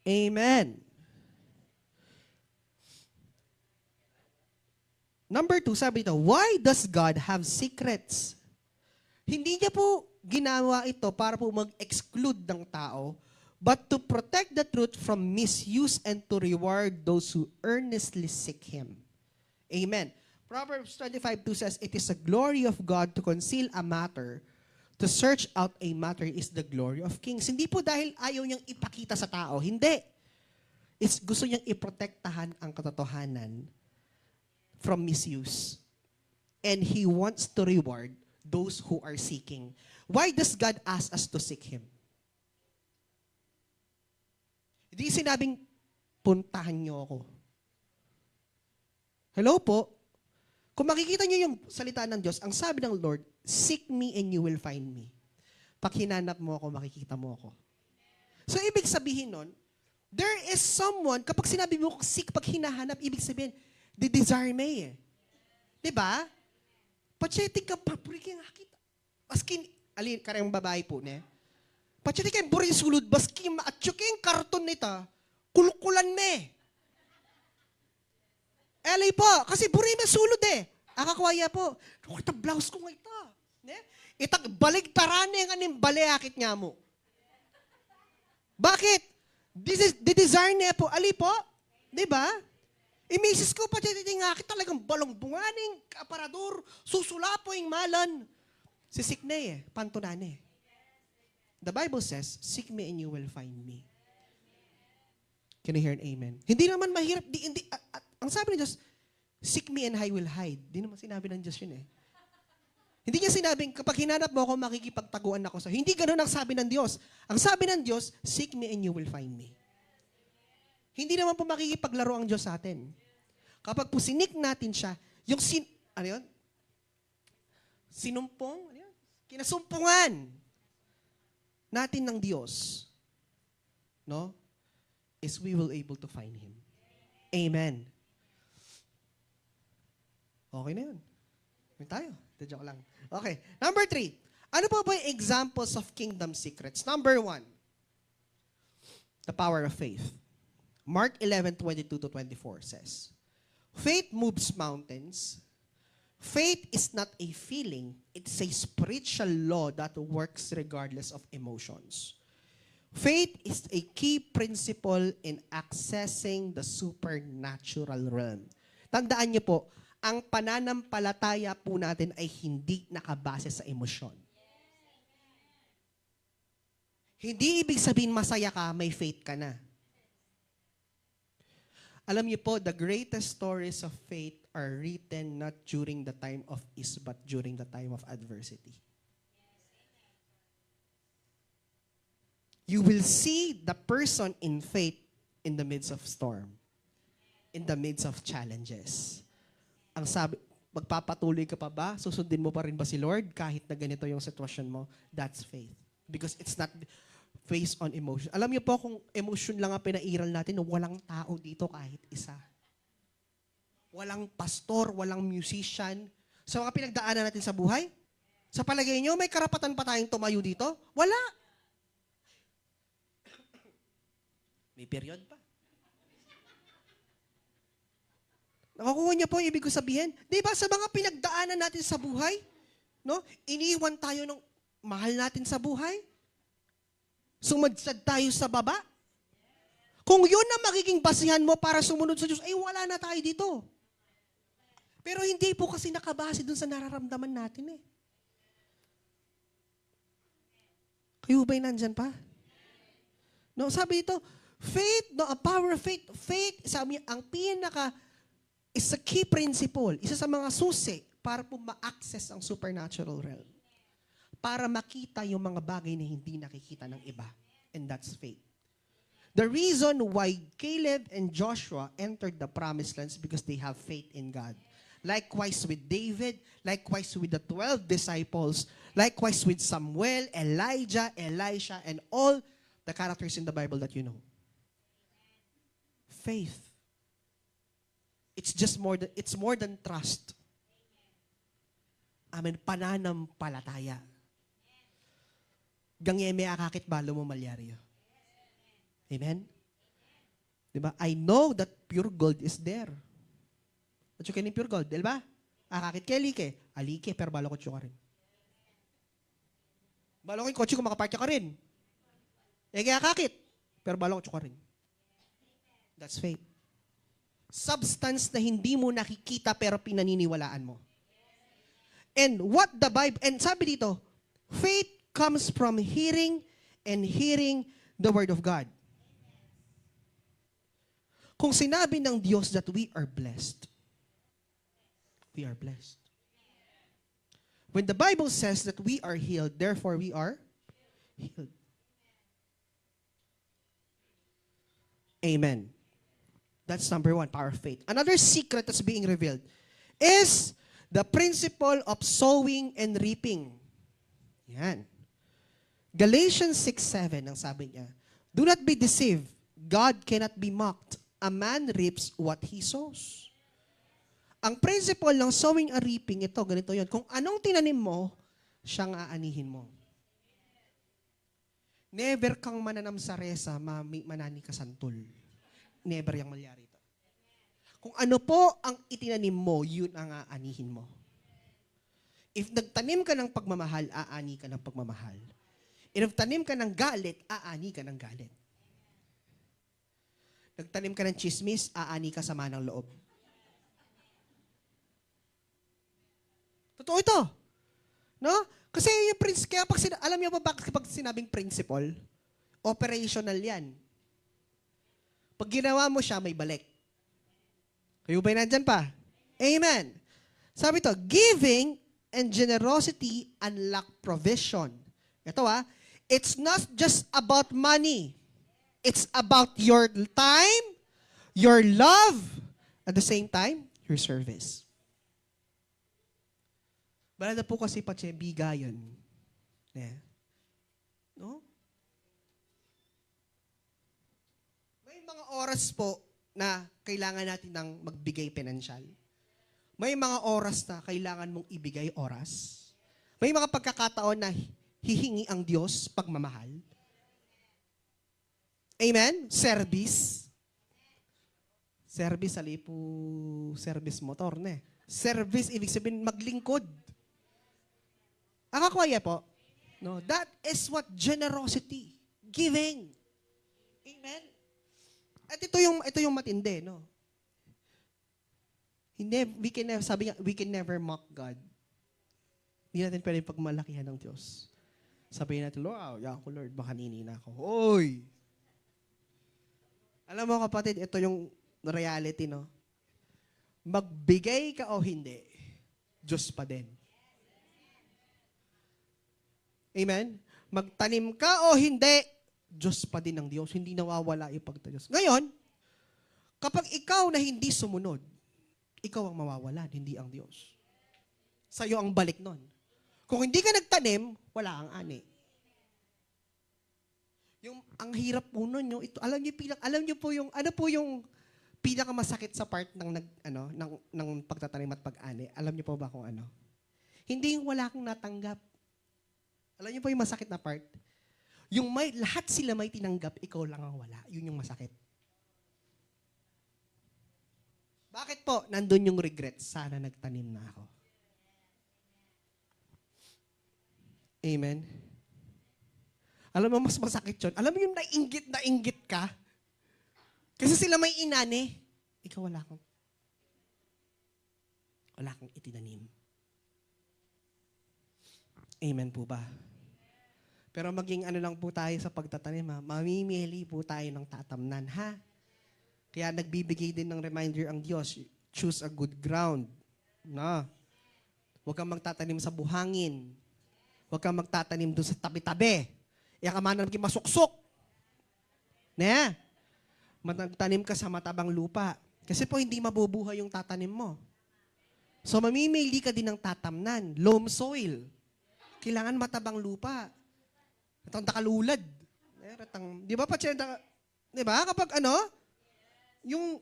Amen. Number 2, sabi ito, why does God have secrets? Hindi niya po ginawa ito para po mag-exclude ng tao, but to protect the truth from misuse and to reward those who earnestly seek Him. Amen. Proverbs 25:2 says, it is the glory of God to conceal a matter. To search out a matter is the glory of kings. Hindi po dahil ayaw niyang ipakita sa tao. Hindi. It's gusto niyang iprotektahan ang katotohanan from misuse. And He wants to reward those who are seeking. Why does God ask us to seek Him? Hindi sinabing, puntahan niyo ako. Hello po? Kung makikita niyo yung salita ng Diyos, ang sabi ng Lord, seek me and you will find me. Pag hinanap mo ako, makikita mo ako. So, ibig sabihin nun, there is someone, kapag sinabi mo seek, pag hinahanap, ibig sabihin, the desire may eh. Diba? Pachetik ka, pabrikin nga kita. Baskin, alin, karang babae po, ne? Pachetik ka, burin sulod, baskin, maatsyoking karton nita, kulkulan me. Elay po, kasi burin me sulod eh. Akakwaya po, ita blouse ko nga ita. Ne? Itag balig tarane nga ning baleakit nga mo. Bakit? The desire niya po, ali po? Di ba? Misis ko pa titingakit talagang balong bunganing, aparador, susulapoing malan. Si Sikne pantunane. The Bible says, seek me and you will find me. Can you hear an amen? Hindi naman mahirap. Ang sabi ng Diyos, seek me and I will hide. Hindi naman sinabi ng Diyos yun Hindi niya sinabing, kapag hinanap mo ako, makikipagtaguan ako sa'yo. Hindi ganun ang sabi ng Diyos. Ang sabi ng Diyos, seek me and you will find me. Hindi naman po makikipaglaro ang Diyos sa atin. Kapag po sinik natin siya, yung ano yun? Sinumpong? Ano yun? Kinasumpungan natin ng Diyos. No? Is we will able to find Him. Amen. Okay na yun. May tayo. Joke lang. Okay. Number 3. Ano po ba yung examples of kingdom secrets? Number 1. The power of faith. Mark 11:22-24 says, faith moves mountains. Faith is not a feeling. It's a spiritual law that works regardless of emotions. Faith is a key principle in accessing the supernatural realm. Tandaan niyo po, ang pananampalataya po natin ay hindi nakabase sa emosyon. Hindi ibig sabihin masaya ka, may faith ka na. Alam niyo po, the greatest stories of faith are written not during the time of ease, but during the time of adversity. You will see the person in faith in the midst of storm, in the midst of challenges. Ang sabi, magpapatuloy ka pa ba? Susundin mo pa rin ba si Lord kahit na ganito yung sitwasyon mo? That's faith. Because it's not based on emotion. Alam niyo po, kung emotion lang ang pinairal natin, walang tao dito kahit isa. Walang pastor, walang musician. Sa mga pinagdaanan natin sa buhay, sa palagay niyo, may karapatan pa tayong tumayo dito? Wala. May period pa. Nakakuha niya po, ibig ko sabihin. Di ba sa mga pinagdaanan natin sa buhay, no? Iniwan tayo ng mahal natin sa buhay. Sumadsad tayo sa baba. Kung yun na magiging basihan mo para sumunod sa Diyos, ay wala na tayo dito. Pero hindi po kasi nakabase dun sa nararamdaman natin Kayo ba'y nandyan pa? No, sabi dito, faith, no, a power of faith. Faith, sabi niya, ang is a key principle, isa sa mga susi para po ma-access ang supernatural realm. Para makita yung mga bagay na hindi nakikita ng iba. And that's faith. The reason why Caleb and Joshua entered the promised land is because they have faith in God. Likewise with David, likewise with the 12 disciples, likewise with Samuel, Elijah, Elisha, and all the characters in the Bible that you know. Faith. It's more than trust. Amen. Pananampalataya. Ganyeme akakit balo mo malyaryo. Amen? Diba? I know that pure gold is there. At yung pure gold, diba? Akakit kelike. Alike, pero balo ko ka rin. Balo ko yung kotse ko makaparkya ka rin. Kaya akakit, pero balo ko ka rin. That's faith. Substance na hindi mo nakikita pero pinaniniwalaan mo. And what the Bible, and sabi dito, faith comes from hearing and hearing the Word of God. Kung sinabi ng Diyos that we are blessed, we are blessed. When the Bible says that we are healed, therefore we are healed. Amen. That's number 1, power of faith. Another secret that's being revealed is the principle of sowing and reaping. Yan. Galatians 6:7 ang sabi niya, do not be deceived. God cannot be mocked. A man reaps what he sows. Ang principle ng sowing and reaping, ito, ganito yun. Kung anong tinanim mo, siyang aanihin mo. Never kang mananam sa resa, manani ka santol. Never yung malyari ito. Kung ano po ang itinanim mo, yun ang aanihin mo. If nagtanim ka ng pagmamahal, aani ka ng pagmamahal. If tanim ka ng galit, aani ka ng galit. Nagtanim ka ng chismis, aani ka sama ng loob. Totoo ito. No? Kasi yung kaya alam niyo ba bakit kapag sinabing principle, operational yan. Pag ginawa mo siya, may balik. Kayo ba nandyan pa? Amen. Sabi ito, giving and generosity unlock provision. Ito it's not just about money. It's about your time, your love, at the same time, your service. Balada po kasi bigayon. Yeah. No? May mga oras po na kailangan natin ng magbigay pinansyal. May mga oras na kailangan mong ibigay oras. May mga pagkakataon na hihingi ang Diyos pagmamahal. Amen? Service. Service, alipo, service motor na eh. Service, ibig sabihin, maglingkod. Akakwaya po. No, that is what generosity, giving. Amen? At ito yung matindi, no? We can never mock God. Hindi natin pwede pagmalakihan ng Diyos. Sabihin natin, wow, yan ako Lord, baka ninina ako. Oy! Alam mo kapatid, ito yung reality, no? Magbigay ka o hindi, Diyos pa din. Amen? Magtanim ka o hindi, Diyos pa din ang Diyos. Hindi nawawala yung pagta-Diyos. Ngayon, kapag ikaw na hindi sumunod, ikaw ang mawawalan, hindi ang Diyos. Sa'yo ang balik nun. Kung hindi ka nagtanim, wala ang ani. Ang hirap po nun, alam niyo po yung, ano po yung pinakamasakit sa part ng pagtatanim at pag-ani? Alam niyo po ba kung ano? Hindi yung wala kang natanggap. Alam niyo po yung masakit na part? Yung lahat sila may tinanggap, ikaw lang ang wala. Yun yung masakit. Bakit po? Nandun yung regret. Sana nagtanim na ako. Amen? Alam mo, mas masakit yun. Alam mo yung nainggit ka? Kasi sila may inani. Ikaw wala kang itinanim. Amen po ba? Pero maging ano lang po tayo sa pagtatanim, mamimili po tayo ng tatamnan, ha? Kaya nagbibigay din ng reminder ang Diyos, choose a good ground. Na. Huwag kang magtatanim sa buhangin. Huwag kang magtatanim doon sa tabi-tabi. Iyan ka man naging masuksok. Na. Magtanim ka sa matabang lupa. Kasi po hindi mabubuhay yung tatanim mo. So mamimili ka din ng tatamnan. Loam soil. Kailangan matabang lupa. Atang takalulad. Di ba pa di ba? Kapag yung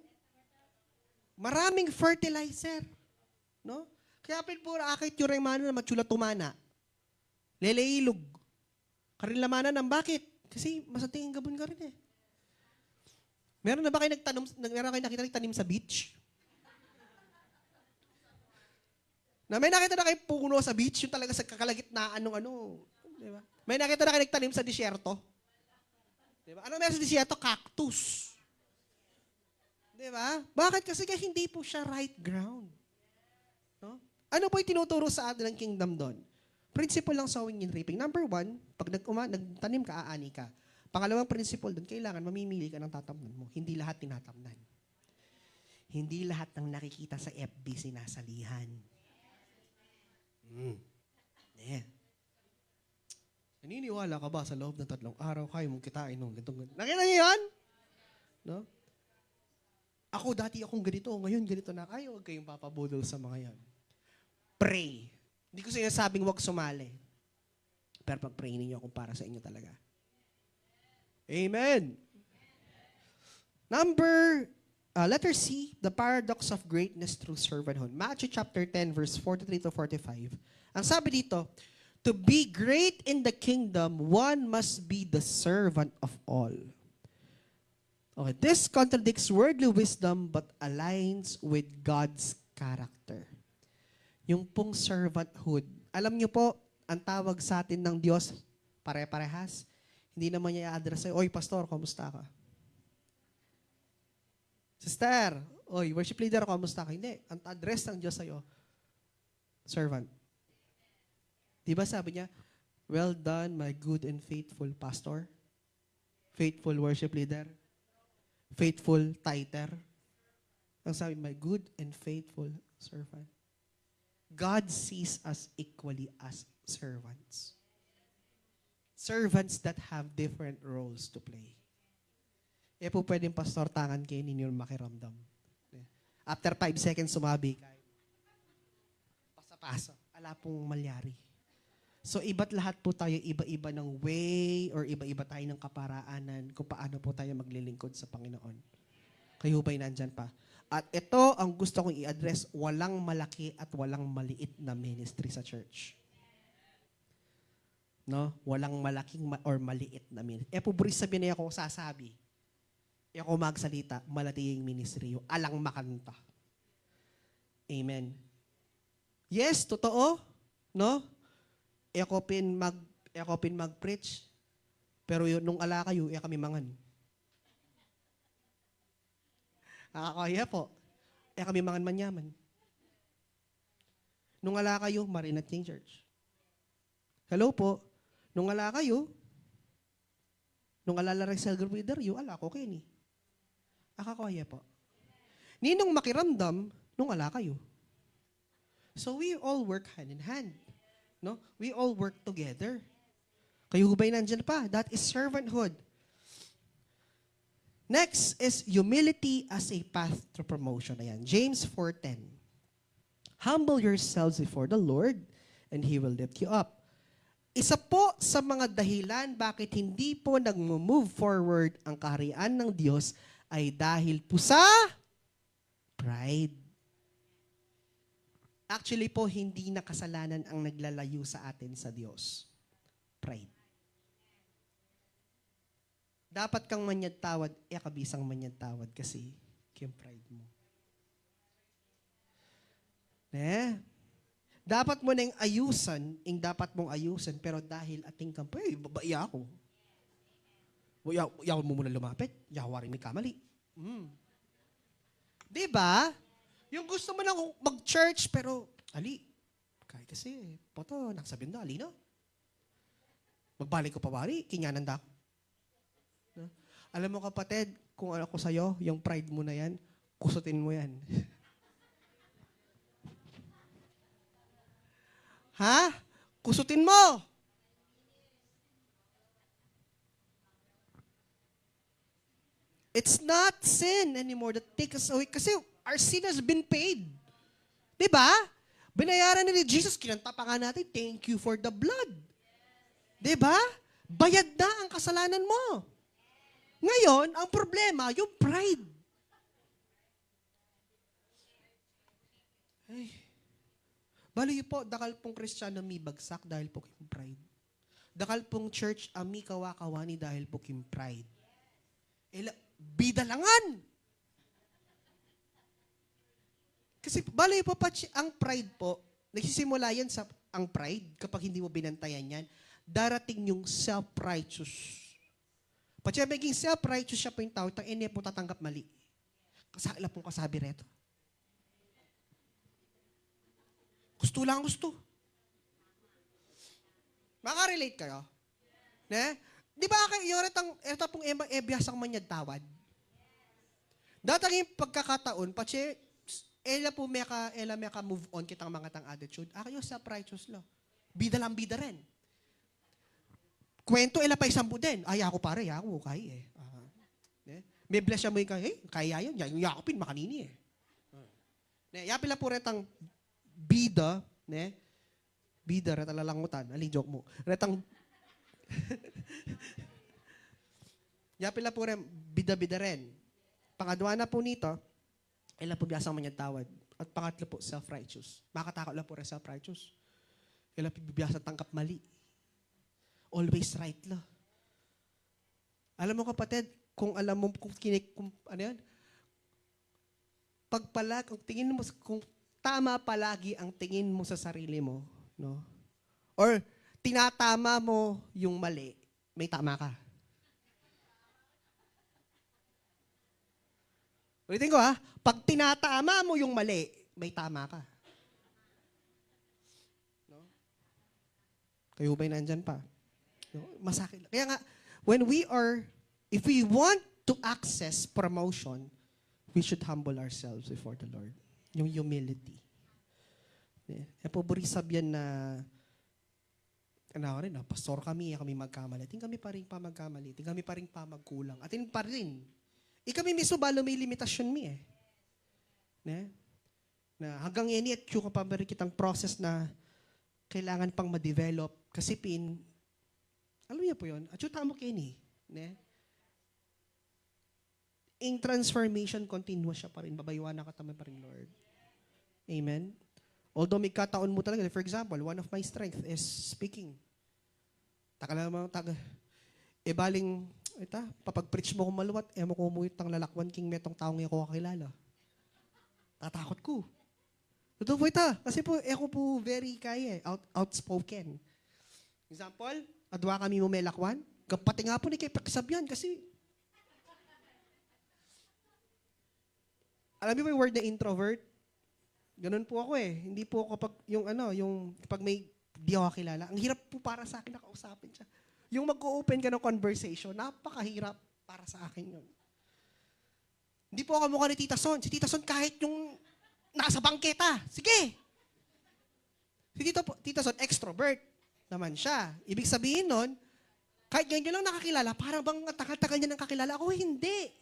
maraming fertilizer. No? Kaya pura akit yung remano na matsula tumana. Leleilog. Karilamanan ng bakit? Kasi masatingin gabon ka rin eh. Meron na ba kayo nakita nagtanim sa beach? May nakita na kayo puno sa beach, yung talaga sa kakalagitnaan ng di ba? May nakita na kayo nagtanim sa disyerto? Di ba? Ano meron sa disyerto? Cactus. Di ba? Bakit? Kasi hindi po siya right ground. No? Ano po yung tinuturo sa atin ng kingdom doon? Principle lang sowing and reaping. Number 1, pag nagtanim ka, aani ka. Pangalawang principle doon, kailangan mamimili ka ng tatamnan mo. Hindi lahat tinatamnan. Hindi lahat ng nakikita sa FB sinasalihan. Yeah. Naniniwala ka ba sa loob ng 3 araw, kaya mong kitain nung ganitong. Nakita niyo yan? No? Ako, dati akong ganito, ngayon ganito na kayo, huwag kayong papabudol sa mga yan. Pray. Hindi ko sinasabing huwag sumali. Pero pag-pray ninyo kung para sa inyo talaga. Amen. Letter C, the paradox of greatness through servanthood. Matthew chapter 10, verse 43 to 45. Ang sabi dito, to be great in the kingdom, one must be the servant of all. Okay, this contradicts worldly wisdom but aligns with God's character. Yung pong servanthood. Alam niyo po, ang tawag sa atin ng Diyos, pare-parehas. Hindi naman niya i-address sa'yo, oy, pastor, kamusta ka? Sister, oy, worship leader ako, kamusta ka? Hindi. Ang address ng Diyos sa'yo, servant. Di ba sabi niya, well done, my good and faithful pastor, faithful worship leader, faithful tither. Ang sabi, my good and faithful servant. God sees us equally as servants. Servants that have different roles to play. Eh po pwedeng pastor tangan kayo ninyo makiramdam. After 5 seconds sumabi kayo. Pasa-pasa. Ala pong malyari. So iba't lahat po tayo, iba-iba ng way or iba-iba tayo ng kaparaanan kung paano po tayo maglilingkod sa Panginoon. Kayo ba'y nandyan pa? At ito ang gusto kong i-address, walang malaki at walang maliit na ministry sa church. No? Walang malaking or maliit na ministry. E po, Boris, sabi na ako sasabi. E ako magsalita, malaking ministry, yung alang makanta. Amen. Yes, totoo. No? E ako pin mag-preach. Pero yun, nung ala kayo, e kami mangan. Nakakaya po. E kami mangan manyaman. Nung ala kayo, Marinat King Church. Hello po. Nung ala kayo, nung alala rin sa group leader, yung ala ko kayo ni. Akakaya po. Ninong makiramdam, nung ala kayo. So we all work hand in hand. No? We all work together. Kayo ba'y nandyan pa? That is servanthood. Next is humility as a path to promotion. Ayan, James 4:10. Humble yourselves before the Lord, and He will lift you up. Isa po sa mga dahilan bakit hindi po nag-move forward ang kaharian ng Diyos ay dahil po sa pride. Actually po, hindi na kasalanan ang naglalayo sa atin sa Diyos. Pride. Dapat kang manyad tawad, kabisang manyad tawad kasi yung pride mo. Dapat mo nang ayusan, dapat mong ayusan, pero dahil ating kampay, babaya ako. Yaw mo muna lumapit, yawarin may kamali. Diba? Yung gusto mo lang mag-church, pero, ali, kahit kasi, poto, nakasabihin na, ali na. Magbalik ko pa wari, kinyananda ako. No? Alam mo kapatid, kung ano ko sa'yo, yung pride mo na yan, kusutin mo yan. Ha? Kusutin mo! It's not sin anymore that takes us away. Kasi our sin has been paid. Diba? Binayaran na ni Jesus, kinanta pa nga natin, thank you for the blood. Diba? Bayad na ang kasalanan mo. Ngayon, ang problema, yung pride. Ay. Bali po, dakal pong Kristiyano mi bagsak dahil po kim pride. Dakal pong church ami kawakawani dahil po kim pride. Bidalangan! Kasi bali po, ang pride po, nagsisimula yan sa ang pride, kapag hindi mo binantayan yan, darating yung self-righteous. Pati maging self-righteous siya po yung tao, hindi po tatanggap mali. Kasala pong kasabi reto. Gusto lang gusto. Maka-relate kayo? Ne? Di ba kayo, ito pong ebiyasang manyad tawad? Datang yung pagkakataon, pati, ela meka move on kitang mga tang attitude. Kayo self-righteous lo. Bida lang bida rin. Kwento, ela pa isang din. Ay, ako pare, ako, kaya eh. May bless siya mo yung kaya yun. Yung yakupin, makanini eh. Yapila po retang bida, ne? Bida, reta lalangutan. Aling joke mo. Retang, yapila po rin, bida-bida rin. Pangadwa na po nito, ila po biyasang manyad tawad. At pangatlo po, self-righteous. Makatakot lang po rin self-righteous. Ila po biyasang tangkap mali. Always right lo. Alam mo kapatid, kung alam mo, kung ano yan, kung tama palagi ang tingin mo sa sarili mo, no? Or tinatama mo yung mali, may tama ka. Ulitin ko ha, pag tinatama mo yung mali, may tama ka. No? Kayo ba'y nandyan pa? No? Masakit. Kaya nga, if we want to access promotion, we should humble ourselves before the Lord. Yung humility. Eh po, burisab yan na, pastor kami magkamali. Ting kami pa rin pa magkamali. Ting kami pa rin pa magkulang. Atin pa rin. Kami mismo balo may limitasyon mi eh. Na hanggang ini at yung kapabari kitang process na kailangan pang ma-develop. Kasi alam niyo po yun, at yung tamo kini. In transformation, continuous siya pa rin. Babayuan na katama pa rin, Lord. Amen? Although may kataon mo talaga, for example, one of my strength is speaking. Baling, papag-preach mo kung maluwat, mo kumuit ang lalakwan king metong taong ako kakilala. Tatakot ko. Totoo po kasi po, ako po very outspoken. Example, adwa kami mo may lakwan, pati nga po ni kay pakisabyan kasi alam niyo yung word na introvert? Ganun po ako eh. Hindi po ako kapag may di ako kilala. Ang hirap po para sa akin nakausapin siya. Yung mag-open ka ng conversation, napakahirap para sa akin yun. Hindi po ako mukha ni Tita Son. Si Tita Son kahit yung nasa bangketa, sige! Si Tita Son, extrovert naman siya. Ibig sabihin nun, kahit ganyan lang nakakilala, parang bang tagal-tagal niya nang kakilala. Ako hindi.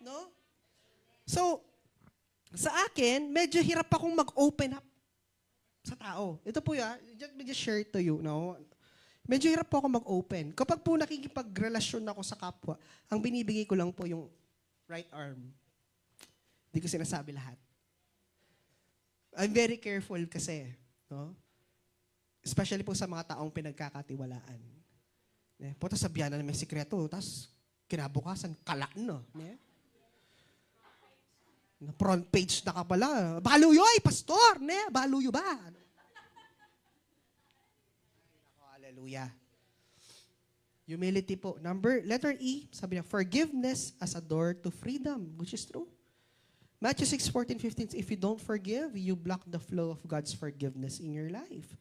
No? So, sa akin, medyo hirap akong mag-open up sa tao. Ito po just share to you, no? Medyo hirap po ako mag-open. Kapag po nakikipagrelasyon ako sa kapwa, ang binibigay ko lang po yung right arm. Hindi ko sinasabi lahat. I'm very careful kasi, no? Especially po sa mga taong pinagkakatiwalaan. Tapos sabihan na may sikreto, tapos kinabukasan, kala no? Front page na ka pala. Baluyo ay, pastor! Baluyo ba? Hallelujah. Humility po. Letter E, sabi niya, forgiveness as a door to freedom, which is true. Matthew 6:14-15, if you don't forgive, you block the flow of God's forgiveness in your life.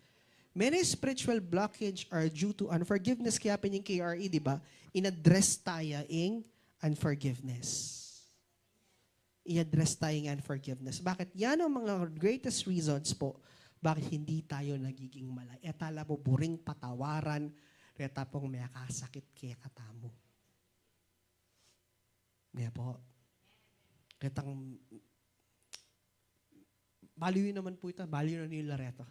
Many spiritual blockage are due to unforgiveness. Kaya pa yung KRE, di ba? In-address tayo in unforgiveness. I-address tayo ng unforgiveness. Bakit? Yan ang mga greatest reasons po bakit hindi tayo nagiging malay. Tala po buring patawaran, reta pong may kasakit kaya katamo. Kaya po, retang, baliw naman po ito, baliw na nila reto.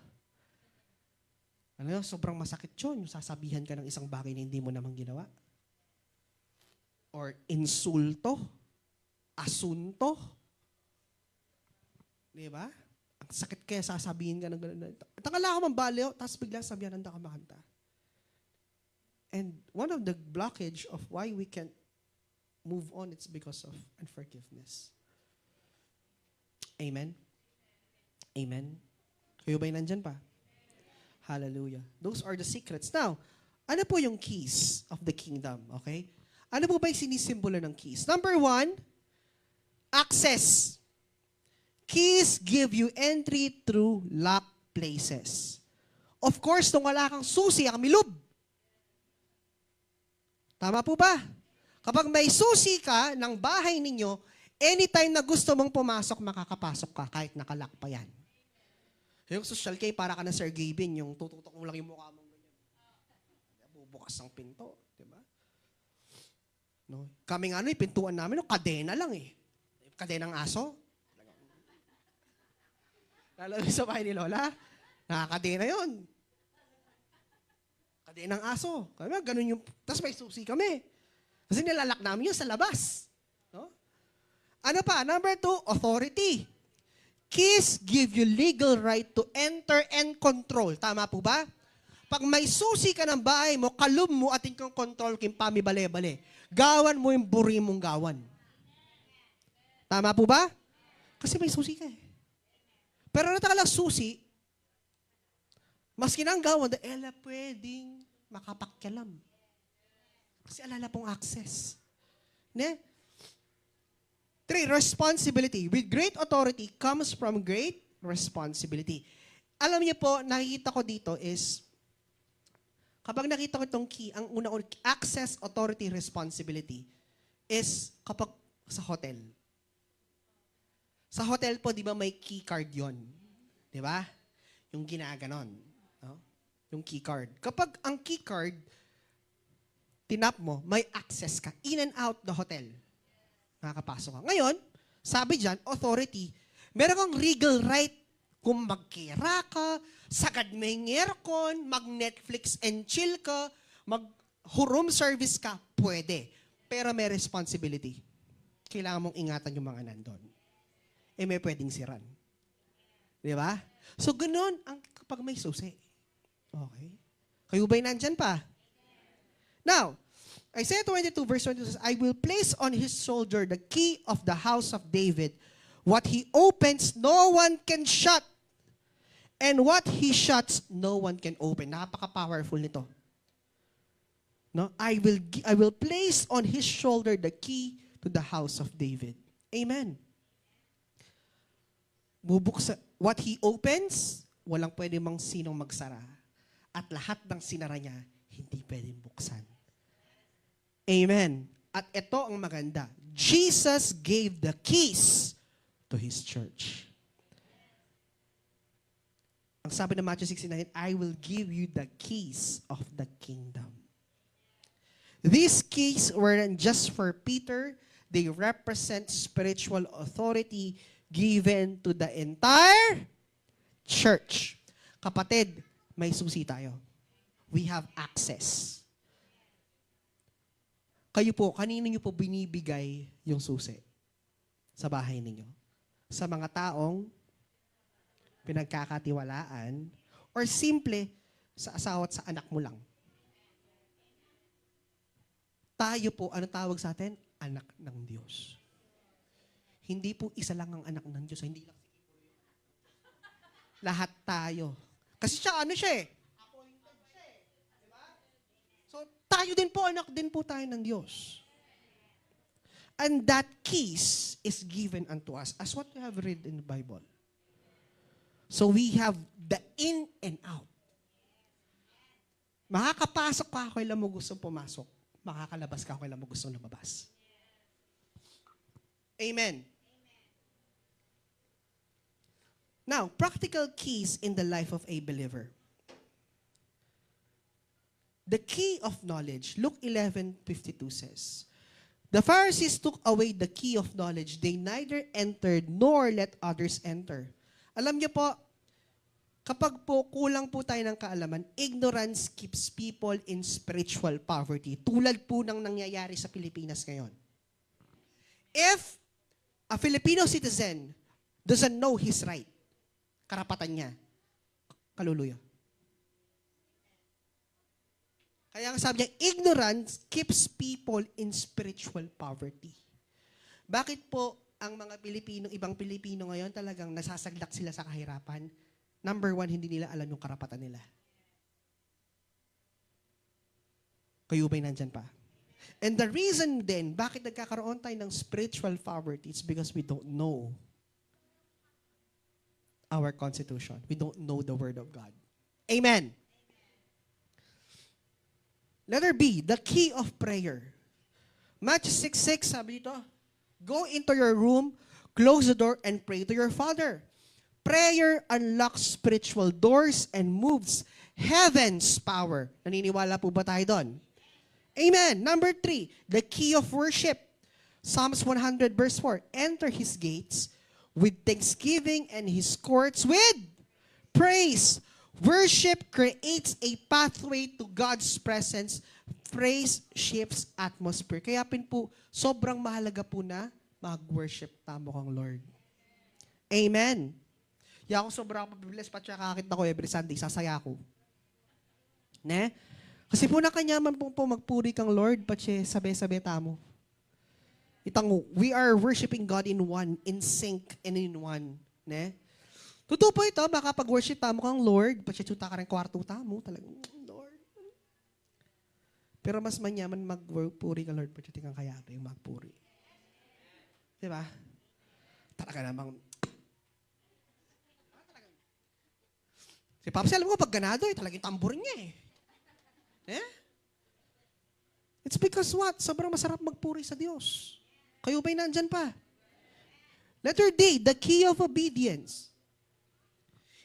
Sobrang masakit yun, yung sasabihan ka ng isang bagay na hindi mo naman ginawa. Or insulto, asunto. Di ba? Ang sakit kaya sasabihin ka ng gano'n. Takala ako mambaliw, tapos bigla sabihan, handa ka makanta. And one of the blockage of why we can't move on, it's because of unforgiveness. Amen? Amen? Kayo ba'y nandyan pa? Hallelujah. Those are the secrets. Now, ano po yung keys of the kingdom? Okay? Ano po ba yung sinisimbolo ng keys? Number 1, access. Keys give you entry through locked places. Of course, nung wala kang susi, ang milob. Tama po ba? Kapag may susi ka ng bahay ninyo, anytime na gusto mong pumasok, makakapasok ka kahit nakalock pa yan. Yung social key, para ka na Sir Gavin, yung tututok mo lang yung mukha mong ganyan. Bubukas ang pinto. Diba? No? Kami nga pintuan namin, kadena lang eh. Kadenang aso. Lalo sa bahay ni Lola, nakakadena yun. Kadenang aso. Kaya ganun yung, tapos may susi kami. Kasi nilalak namin yun sa labas. No? Ano pa? Number 2, authority. Keys give you legal right to enter and control. Tama po ba? Pag may susi ka ng bahay mo, kalum mo ating kang control kim pami bale-bale. Gawan mo yung buri mong gawan. Tama po ba? Kasi may susi ka eh. Pero natakalang susi, maski nang gawan, ela pwedeng makapakyalam. Kasi alala pong access. Ne? 3, responsibility. With great authority comes from great responsibility. Alam niyo po, nakikita ko dito is, kapag nakita ko itong key, ang unang access, authority, responsibility, is kapag sa hotel. Sa hotel po, di ba may key card yon, di ba? Yung ginaganon. No? Yung key card. Kapag ang key card, tinap mo, may access ka. In and out the hotel. Nakakapasok ka. Ngayon, sabi dyan, authority, meron kang legal right kung magkira ka, sagad mo yung aircon, mag-Netflix and chill ka, mag-room service ka, pwede. Pero may responsibility. Kailangan mong ingatan yung mga nandun. May pwedeng siran. Di ba? So, ganun ang kapag may susi. Okay? Kayo ba'y nandyan pa? Now, Isaiah 22 verse 22 says, I will place on his shoulder the key of the house of David. What he opens, no one can shut. And what he shuts, no one can open. Napaka-powerful nito. No? I will place on his shoulder the key to the house of David. Amen. What he opens, walang pwede mang sinong magsara. At lahat ng sinara niya, hindi pwedeng buksan. Amen. At ito ang maganda. Jesus gave the keys to His church. Ang sabi ng Matthew 16:9, I will give you the keys of the kingdom. These keys weren't just for Peter. They represent spiritual authority given to the entire church. Kapatid, may susi tayo. We have access. Kayo po, kanino nyo po binibigay yung susi sa bahay ninyo? Sa mga taong pinagkakatiwalaan or simple sa asawa at sa anak mo lang? Tayo po, ano tawag sa atin? Anak ng Diyos. Hindi po isa lang ang anak ng Diyos. Hindi lang si Ipo. Lahat tayo. Kasi siya, ano siya eh? Appointed siya eh. Diba? So, tayo din po, anak din po tayo ng Diyos. And that keys is given unto us as what we have read in the Bible. So, we have the in and out. Makakapasok ka ako ilang mo gustong pumasok. Makakalabas ka ako ilang mo gustong lumabas. Amen. Now, practical keys in the life of a believer. The key of knowledge, Luke 11:52 says, the Pharisees took away the key of knowledge. They neither entered nor let others enter. Alam niyo po, kapag po kulang po tayo ng kaalaman, ignorance keeps people in spiritual poverty. Tulad po ng nangyayari sa Pilipinas ngayon. If a Filipino citizen doesn't know his right, karapatan niya, kaluluyo. Kaya ang sabi niya, ignorance keeps people in spiritual poverty. Bakit po ang mga Pilipino, ibang Pilipino ngayon talagang nasasaglak sila sa kahirapan? Number one, hindi nila alam yung karapatan nila. Kayo ba'y nandyan pa? And the reason then, bakit nagkakaroon tayo ng spiritual poverty, is because we don't know our constitution. We don't know the Word of God. Amen. Letter B, the key of prayer. Matthew 6:6, sabi dito, go into your room, close the door, and pray to your Father. Prayer unlocks spiritual doors and moves heaven's power. Naniniwala po ba tayo doon? Amen. Number 3, the key of worship. Psalms 100 verse 4, enter His gates with thanksgiving and His courts with praise. Worship creates a pathway to God's presence. Praise shapes atmosphere. Kaya po, sobrang mahalaga po na mag-worship tamo kang Lord. Amen. Kaya ako sobrang pabibilis, pati kakakita ko every Sunday, sasaya ko. Ne? Kasi po nakanyaman po magpuri kang Lord, pati sabi-sabi tamo. Itang, we are worshiping God in one, in sync, and in one. Ne? Totoo po ito, baka pag-worship tamo kang Lord, pati tuta ka rin kwarto tamo, talagang, Lord. Pero mas manyaman magpuri kang Lord, pati kang kayate yung magpuri. Di ba? Talaga namang, si Papsi, alam ko, pag ganado, talagang tamburin niya eh. It's because what? Sobrang masarap magpuri sa Diyos. Kayo ba'y nandyan pa? Letter D, the key of obedience.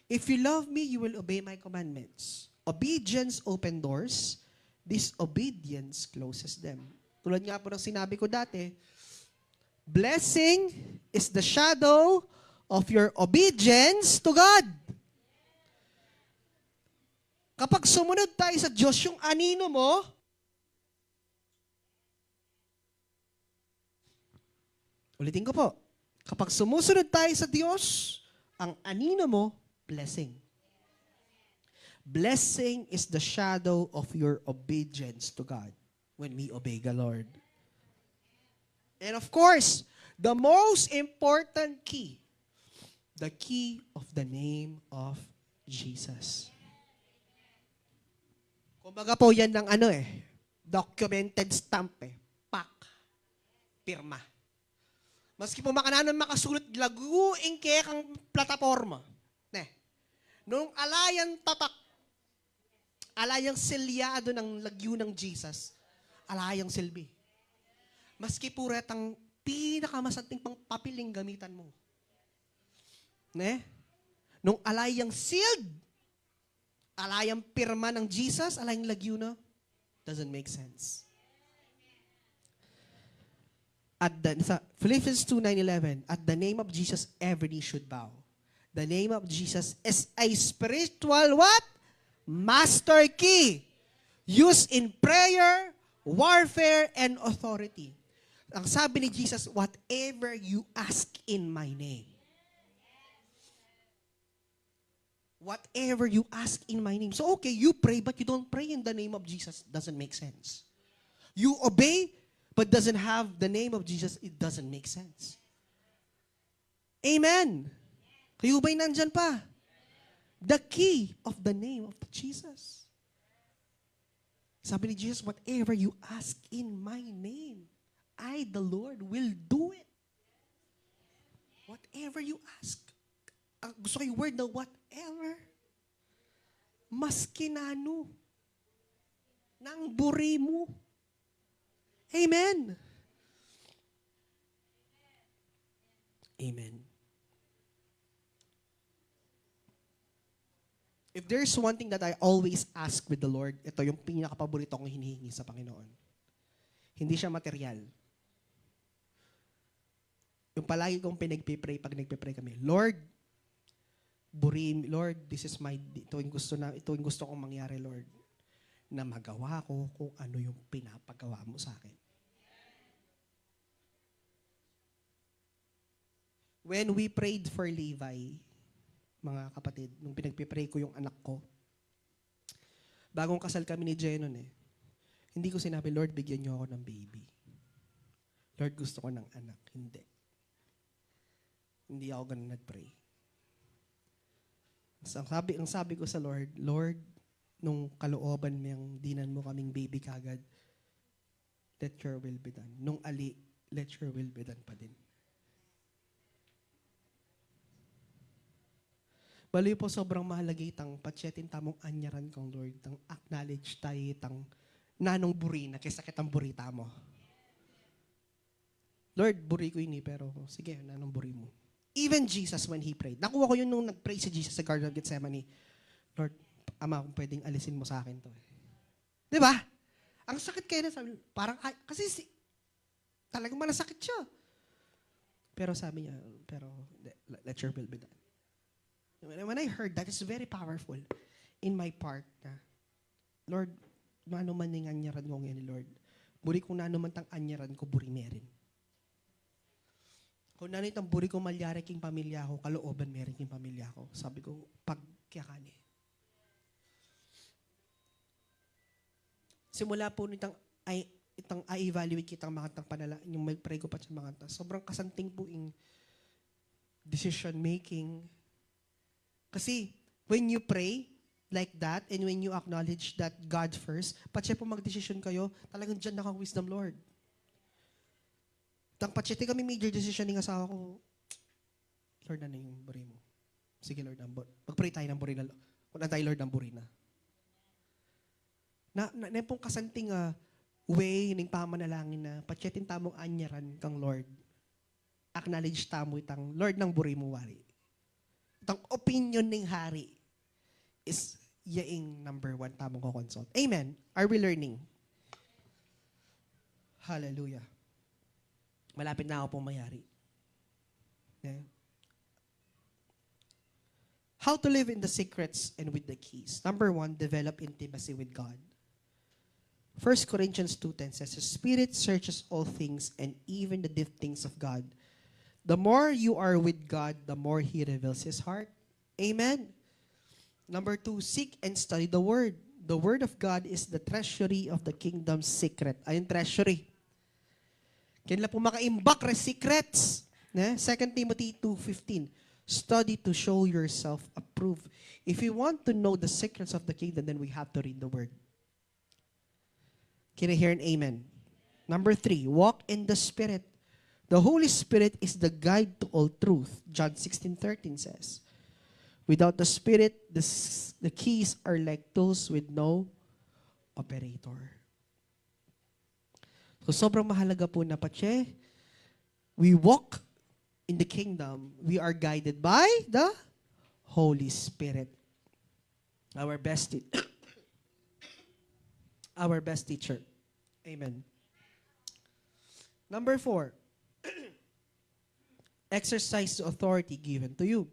If you love me, you will obey my commandments. Obedience open doors. Disobedience closes them. Tulad nga po ng sinabi ko dati, blessing is the shadow of your obedience to God. Kapag sumunod tayo sa Diyos, yung anino mo, ulitin ko po, kapag sumusunod tayo sa Diyos, ang anino mo, blessing. Blessing is the shadow of your obedience to God when we obey the Lord. And of course, the most important key, the key of the name of Jesus. Kumbaga po yan ng documented stamp pak, pirma. Maski po makananon makasulat, laguing kaya kang plataforma. Nung alayang tatak, alayang selyado ng lagyo ng Jesus, alayang silbi. Maski po retang pinakamasanting pang papiling gamitan mo. Nung alayang sealed, alayang pirma ng Jesus, alayang lagyo na, doesn't make sense. Sa Philippians 2:9-11, at the name of Jesus, every knee should bow. The name of Jesus is a spiritual what? Master key. Used in prayer, warfare, and authority. Ang sabi ni Jesus, whatever you ask in my name. Whatever you ask in my name. So okay, you pray, but you don't pray in the name of Jesus. Doesn't make sense. You obey, but doesn't have the name of Jesus. It doesn't make sense. Amen. Kayo ba'y nandyan pa? The key of the name of Jesus. Sabi ni Jesus, whatever you ask in my name, I, the Lord, will do it. Whatever you ask. Gusto ko yung word na whatever. Maski na ano. Nang buri mo. Amen. Amen. If there's one thing that I always ask with the Lord, ito yung pinakapaborito kong hinihingi sa Panginoon. Hindi siya material. Yung palagi kong pinagpipray pag nagpipray kami, Lord, Lord, ito yung gusto kong mangyari, Lord, na magawa ko kung ano yung pinapagawa mo sa akin. When we prayed for Levi, mga kapatid, nung pinagpipray ko yung anak ko, bagong kasal kami ni Jenon hindi ko sinabi, Lord, bigyan niyo ako ng baby. Lord, gusto ko ng anak. Hindi. Hindi ako ganun nag-pray. Ang sabi ko sa Lord, Lord, nung kalooban mo yung dinan mo kaming baby kagad, let your will be done. Nung let your will be done pa din. Bali po sobrang mahalaga itang patsetin tamong anyaran kong Lord, itang acknowledge tayo itang nanong buri na kaysa kitang burita mo. Lord, buri ko yun pero sige, nanong buri mo. Even Jesus when He prayed. Nakuha ko yun nung nag-pray si Jesus sa Garden of Gethsemane. Lord, Ama, kung pwedeng alisin mo sa akin to. Di ba? Ang sakit kayo na sabi, parang, kasi talagang malasakit siya. Pero sabi niya, let your will be done. When I heard that, it's very powerful in my part na, Lord, ano man yung anyaran ko ngayon, Lord. Buri kung ano man tang anyaran ko, buri meron. Kung ano itang buri ko malyari king pamilya ko, kalooban meron king pamilya ko. Sabi ko, pagkakani. Simula po nitang i-evaluate kitang mga tang panala, yung mag-pray ko pa sa mga tang, sobrang kasanting po yung decision making. Kasi, when you pray like that, and when you acknowledge that God first, pati po mag-decision kayo, talagang dyan naka-wisdom, Lord. Tang patsete kami major decision ng asawa ko. Lord, ano yung buri mo? Sige, Lord, magpray tayo ng buri na. Kung tayo, Lord, ng buri na. Na pong kasanting way ng pamanalangin na patsetin tamong anyaran kang Lord. Acknowledge tamo itang Lord ng buri mo wari. Itang opinion ng hari is yaing number 1 tamong ko-consult. Amen. Are we learning? Hallelujah. Malapit na ako pong mayari. Yeah. How to live in the secrets and with the keys. Number 1, develop intimacy with God. 1 Corinthians 2:10 says, the Spirit searches all things and even the deep things of God. The more you are with God, the more He reveals His heart. Amen. Number 2, seek and study the Word. The Word of God is the treasury of the kingdom's secret. Ayun, treasury. Kailan po makaimbak res secrets. 2 Timothy 2:15. Study to show yourself approved. If you want to know the secrets of the kingdom, then we have to read the Word. Can I hear an amen? Number 3, walk in the Spirit. The Holy Spirit is the guide to all truth. John 16:13 says, without the Spirit, the keys are like tools with no operator. So sobrang mahalaga po na patse, we walk in the kingdom, we are guided by the Holy Spirit. Our best teacher. Amen. Number 4, exercise the authority given to you.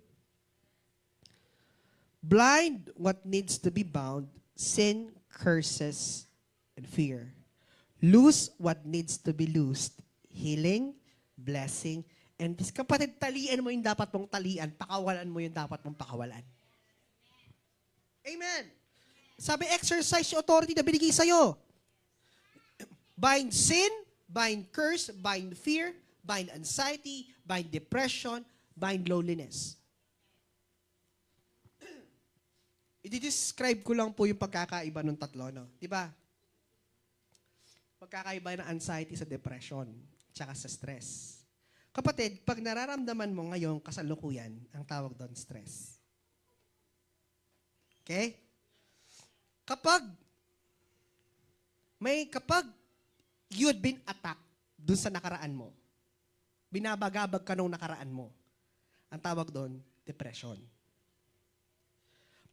Blind what needs to be bound, sin, curses, and fear. Loose what needs to be loosed, healing, blessing, and this. Kapatid, talian mo yung dapat mong talian, pakawalan mo yung dapat mong pakawalan. Amen. Sabi, exercise yung authority na binigay sa'yo. Bind sin, bind curse, bind fear, bind anxiety, bind depression, bind loneliness. I-describe ko lang po yung pagkakaiba ng tatlo, no? Di ba? Pagkakaiba ng anxiety sa depression, tsaka sa stress. Kapatid, pag nararamdaman mo ngayon kasalukuyan, ang tawag doon stress. Okay? Kapag you had been attacked dun sa nakaraan mo, binabagabag ka nung nakaraan mo, ang tawag doon, depression.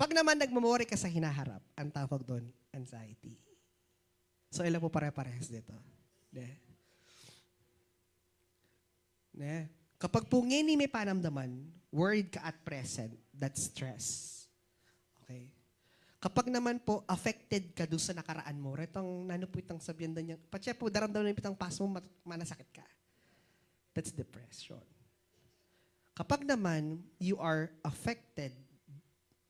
Pag naman nagmamori ka sa hinaharap, ang tawag doon, anxiety. So, ilan po pare-parehas dito? Kapag po ngayon may panamdaman, worried ka at present, that's stress. Okay? Kapag naman po affected ka doon sa nakaraan mo, retong nano po itang sabihan niya, patya po daramdaman ng itang pas mo, manasakit ka. That's depression. Kapag naman you are affected,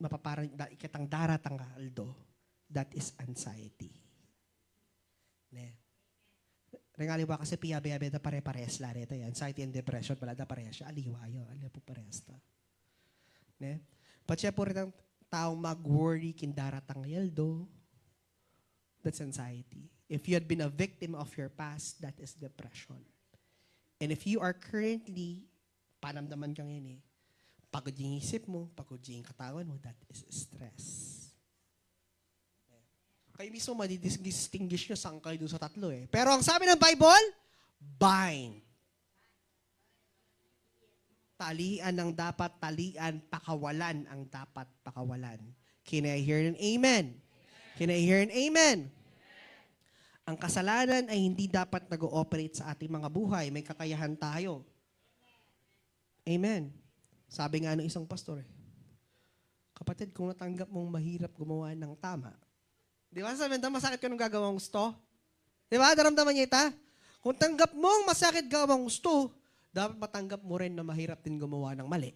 mapaparang ikatang daratang kaldo, that is anxiety. Rengali ba kasi piyabe-yabe na pare-parehas lari ito. Anxiety and depression, pala na parehas siya. Aliwa yun. Aliwa po parehas ito. Patya po rin ang taong mag-worry kindaratang yaldo, that's anxiety. If you had been a victim of your past, that is depression. And if you are currently, panamdaman ka ngayon pagod yung isip mo, pagod yung katawan mo, that is stress. Kayo mismo madidistinguish nyo saan kayo dun sa tatlo Pero ang sabi ng Bible, bind. Talian ang dapat talian, pakawalan ang dapat pakawalan. Can I hear an amen? Can I hear an amen? Ang kasalanan ay hindi dapat nag-ooperate sa ating mga buhay. May kakayahan tayo. Amen. Sabi nga ng isang pastor kapatid, kung natanggap mong mahirap gumawa ng tama, di ba sabi nito, masakit ka nung gagawang gusto? Di ba? Daramdaman niya ita? Kung tanggap mong masakit gawang gusto, dapat matanggap mo rin na mahirap din gumawa ng mali.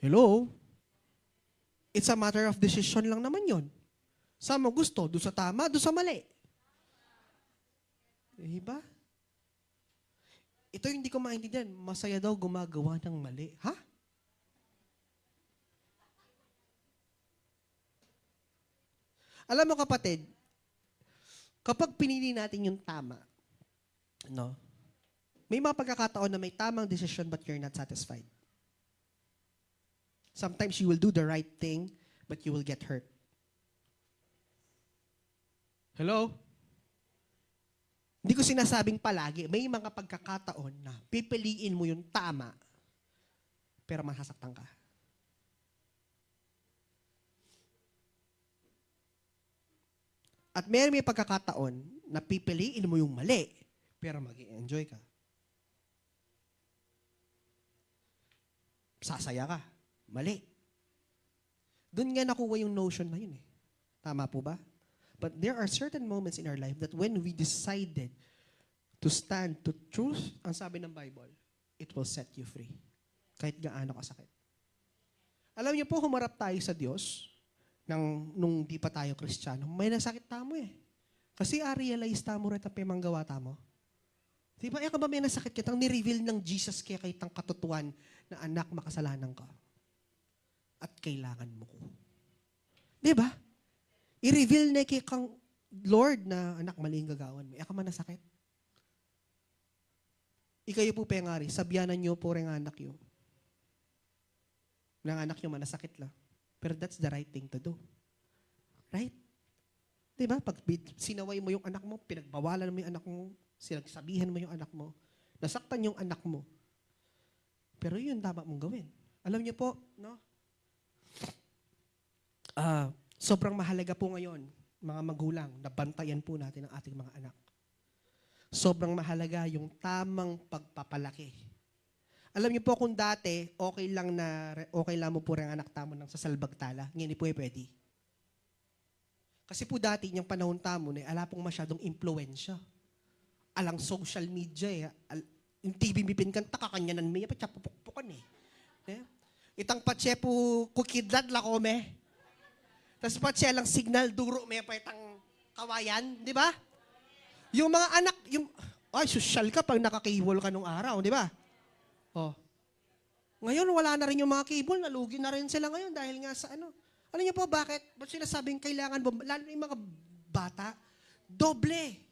Hello? It's a matter of decision lang naman yon. Saan mo gusto? Doon sa tama, doon sa mali. Diba? Ito yung hindi ko maintindihan. Masaya daw gumagawa ng mali. Ha? Alam mo kapatid, Kapag pinili natin yung tama, no? May mga pagkakataon na may tamang decision but you're not satisfied. Sometimes you will do the right thing but you will get hurt. Hello? Hindi ko sinasabing palagi, may mga pagkakataon na pipiliin mo yung tama pero masasaktan ka. At may pagkakataon na pipiliin mo yung mali, pero mag-i-enjoy ka. Sasaya ka. Mali. Doon nga nakuha yung notion na yun eh. Tama po ba? But there are certain moments in our life that when we decided to stand to truth, ang sabi ng Bible, it will set you free. Kahit gaano kasakit. Alam niyo po, humarap tayo sa Diyos, nung di pa tayo Kristiyano, may nasakit tamo eh. Kasi realize tamo rin ang pimanggawa tamo. Di ba, ka ba may nasakit kitang ni-reveal ng Jesus kaya kitang katutuan na anak makasalanan ka? At kailangan mo ko. Di ba? I-reveal na kay kang Lord na anak mali ang gagawan mo. Ka man nasakit. Ikayo po pengari, sabyanan niyo po rin anak yun. Nang anak nyo manasakit lang. Pero that's the right thing to do. Right? Diba? Pag sinaway mo yung anak mo, pinagbawalan mo yung anak mo, sinagsabihan mo yung anak mo, nasaktan yung anak mo. Pero yun dapat mong gawin. Alam niyo po, no? Sobrang mahalaga po ngayon, mga magulang, na bantayan po natin ang ating mga anak. Sobrang mahalaga yung tamang pagpapalaki. Alam niyo po kung dati, okay lang mo po rin ang anak tamo ng sasalbagtala. Ngayon po pwede. Kasi po dati, yung panahon tamo, ala pong masyadong impluensya. Alang social media eh. Yung TV bipin kan, takakanyanan may, pachapupukpukan eh. Itang patse po kukidlad lako me. Tapos patse lang signal, duro may pa itang kawayan, di ba? Yung mga anak, social ka pag nakakibol ka nung araw, di ba? Oh. Ngayon, wala na rin yung mga cable, nalugi na rin sila ngayon dahil nga sa ano. Alam niyo po bakit? Ba't sinasabing kailangan, lalo na yung mga bata, doble.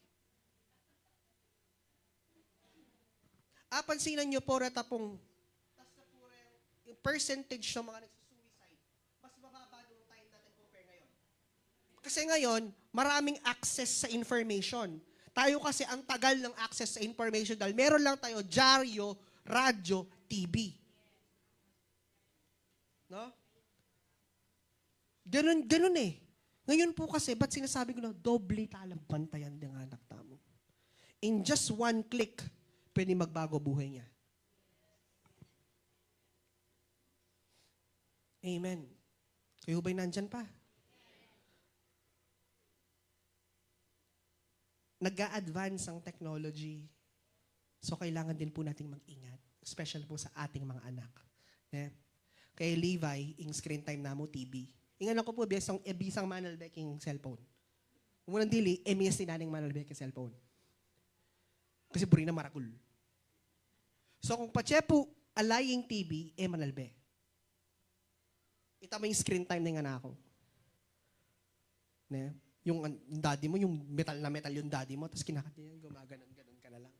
Pansinan niyo po reta pong yung percentage ng mga nagsusuicide, mas mababa nung time natin compare ngayon. Kasi ngayon, maraming access sa information. Tayo kasi ang tagal ng access sa information dahil meron lang tayo dyaryo, radyo, TV. No? Ganun eh. Ngayon po kasi, ba't sinasabi ko na doble talang bantayan ng anak tamo? In just one click, pwede magbago buhay niya. Amen. Kayo ba'y nandyan pa? Nag-a-advance ang technology. So, kailangan din po nating mag-ingat. Especially po sa ating mga anak. Kay Levi, yung screen time na mo, TV. Ingan ako po, bisang manalbek yung cellphone. Umunang dili, emias tinaning manalbek yung cellphone. Kasi buri na marakul. So, kung patse po, alay yung TV, manalbe. Itama yung screen time na yung anak ko. Yung daddy mo, yung metal na metal yung daddy mo, tapos kinakatin yung gumaganon ka na lang.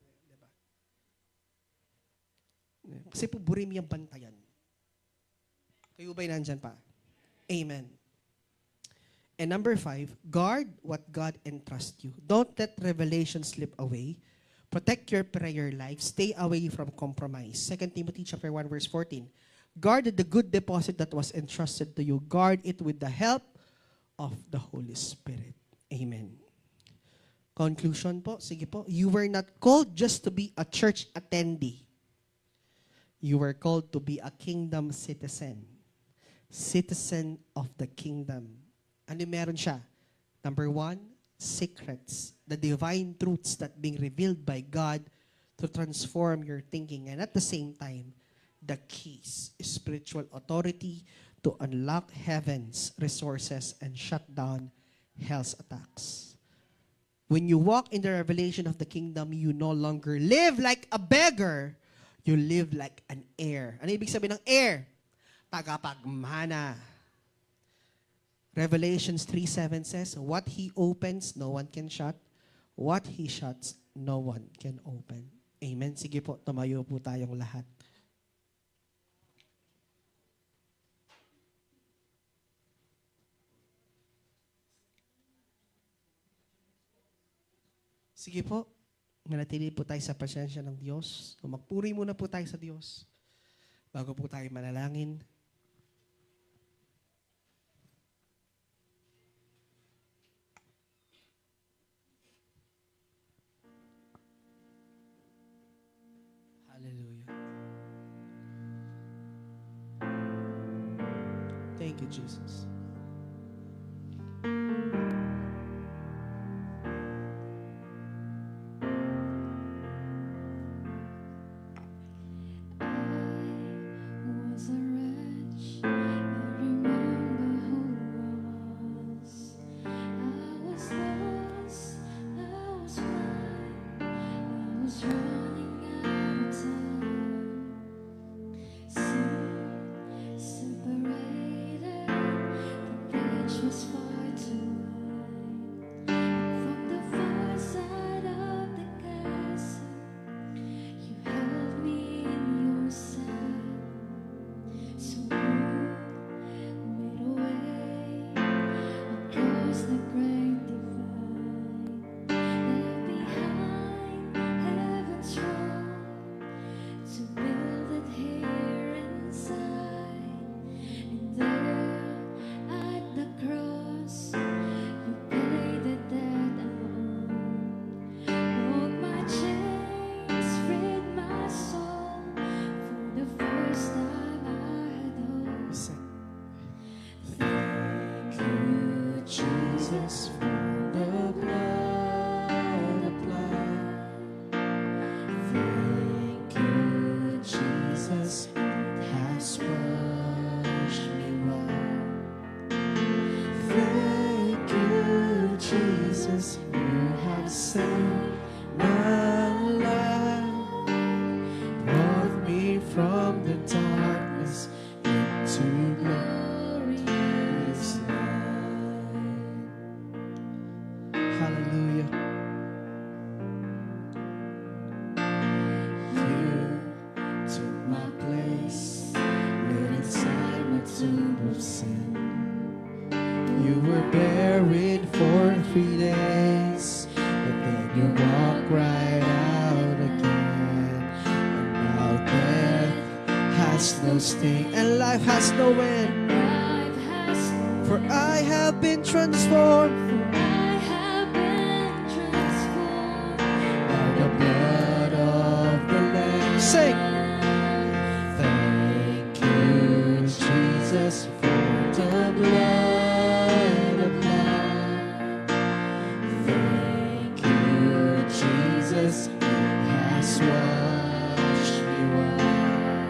Diba? Kasi po, burim yung bantayan. Kayo ba'y nandyan pa? Amen. And number 5, guard what God entrusts you. Don't let revelation slip away. Protect your prayer life. Stay away from compromise. 2 Timothy chapter 1, verse 14. Guard the good deposit that was entrusted to you. Guard it with the help of the Holy Spirit. Amen. Conclusion po, sige po. You were not called just to be a church attendee. You were called to be a kingdom citizen. Citizen of the kingdom. Ano meron siya? Number 1, secrets. The divine truths that being revealed by God to transform your thinking. And at the same time, the keys, spiritual authority to unlock heaven's resources and shut down hell's attacks. When you walk in the revelation of the kingdom, you no longer live like a beggar. You live like an heir. Ano ibig sabihin ng heir? Tagapagmana. Revelations 3:7 says, what He opens, no one can shut. What He shuts, no one can open. Amen. Sige po, tumayo po tayong lahat. Sige po, manatili po tayo sa presensya ng Diyos. Magpuri muna po tayo sa Diyos bago po tayo manalangin. Hallelujah. Thank you, Jesus. Was a wretch, I remember who I was. I was lost, I was blind, I was running out of time. Sin separated, the reach was far too wide. From the far side of the castle, you held me in your sight. So made a way across the great divide. Left behind heaven's throne to build it here inside. And there at the cross, you paid the debt I owed. Broke my chains, freed my soul. For the first time I had hope. Sing. Thank you, Jesus, for the blood applied. Thank you, Jesus, it has washed me white. Thank you, Jesus, you have saved my life. Brought me from the darkness into glorious light. Hallelujah. You took my place, laid inside my tomb of sin. You were buried for 3 days, but then you walked right out again. And now death has no sting, and life has no end. Life has For I have been transformed I have been transformed. by the blood of the Lamb. Sing! Thank you, Jesus, for the blood applied. Thank you, Jesus, it has washed me white.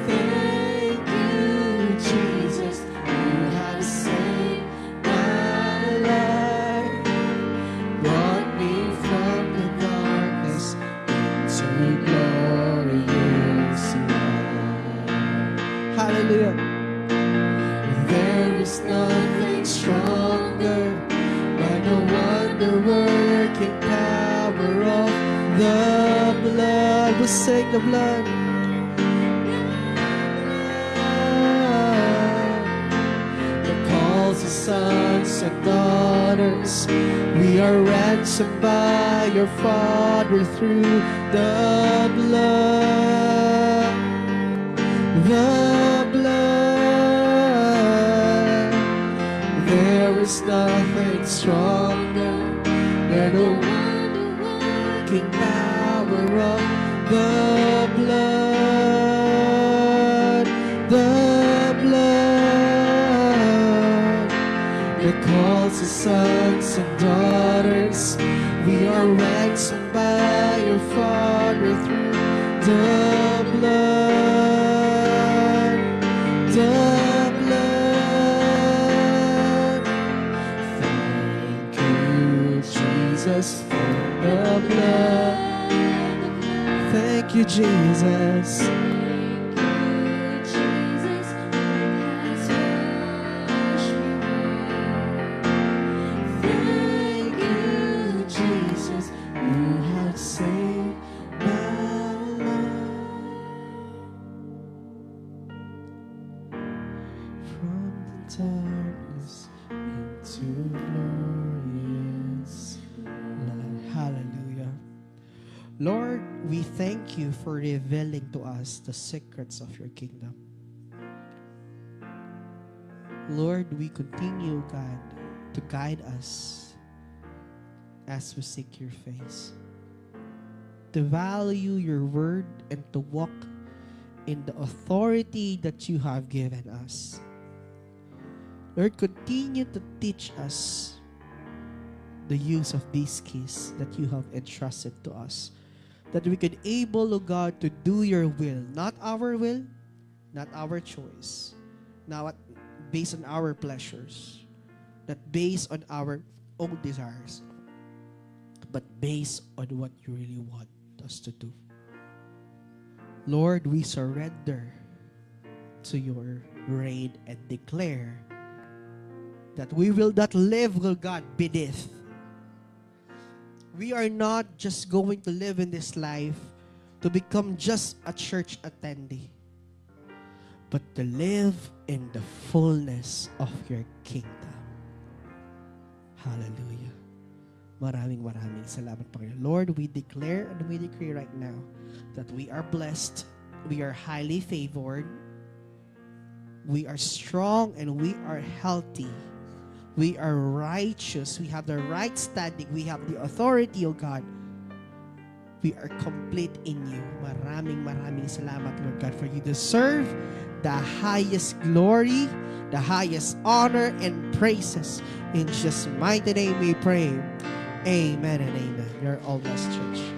Thank you, Jesus, you have saved my life. Brought me from the darkness into glorious light. Hallelujah. There is nothing stronger by the wonder-working power of the blood. We sing the blood. That calls us sons and daughters. We are ransomed by your Father through the blood. The blood. There is nothing stronger than the wonder-working power of the blood. The blood that calls us sons and daughters. We are ransomed by your Father through the blood. The blood. Thank you, Jesus, for the blood. Thank you, Jesus. Thank you, Jesus. darkness into glorious light. Hallelujah. Lord, we thank you for revealing to us the secrets of your kingdom. Lord, we continue, God, to guide us as we seek your face, to value your word and to walk in the authority that you have given us. Lord, continue to teach us the use of these keys that you have entrusted to us, that we can able, O God, to do your will, not our will, not our choice, not based on our pleasures, not based on our own desires, but based on what you really want us to do. Lord, we surrender to your reign and declare that we will not live, O God, beneath. We are not just going to live in this life to become just a church attendee, but to live in the fullness of your kingdom. Hallelujah. Maraming salamat, Panginoon. Lord, we declare and we decree right now that we are blessed, we are highly favored, we are strong, and we are healthy. We are righteous. We have the right standing. We have the authority, O God. We are complete in you. Maraming salamat, Lord God, for you deserve the highest glory, the highest honor and praises. In Jesus' mighty name we pray. Amen and amen. You're all blessed, church.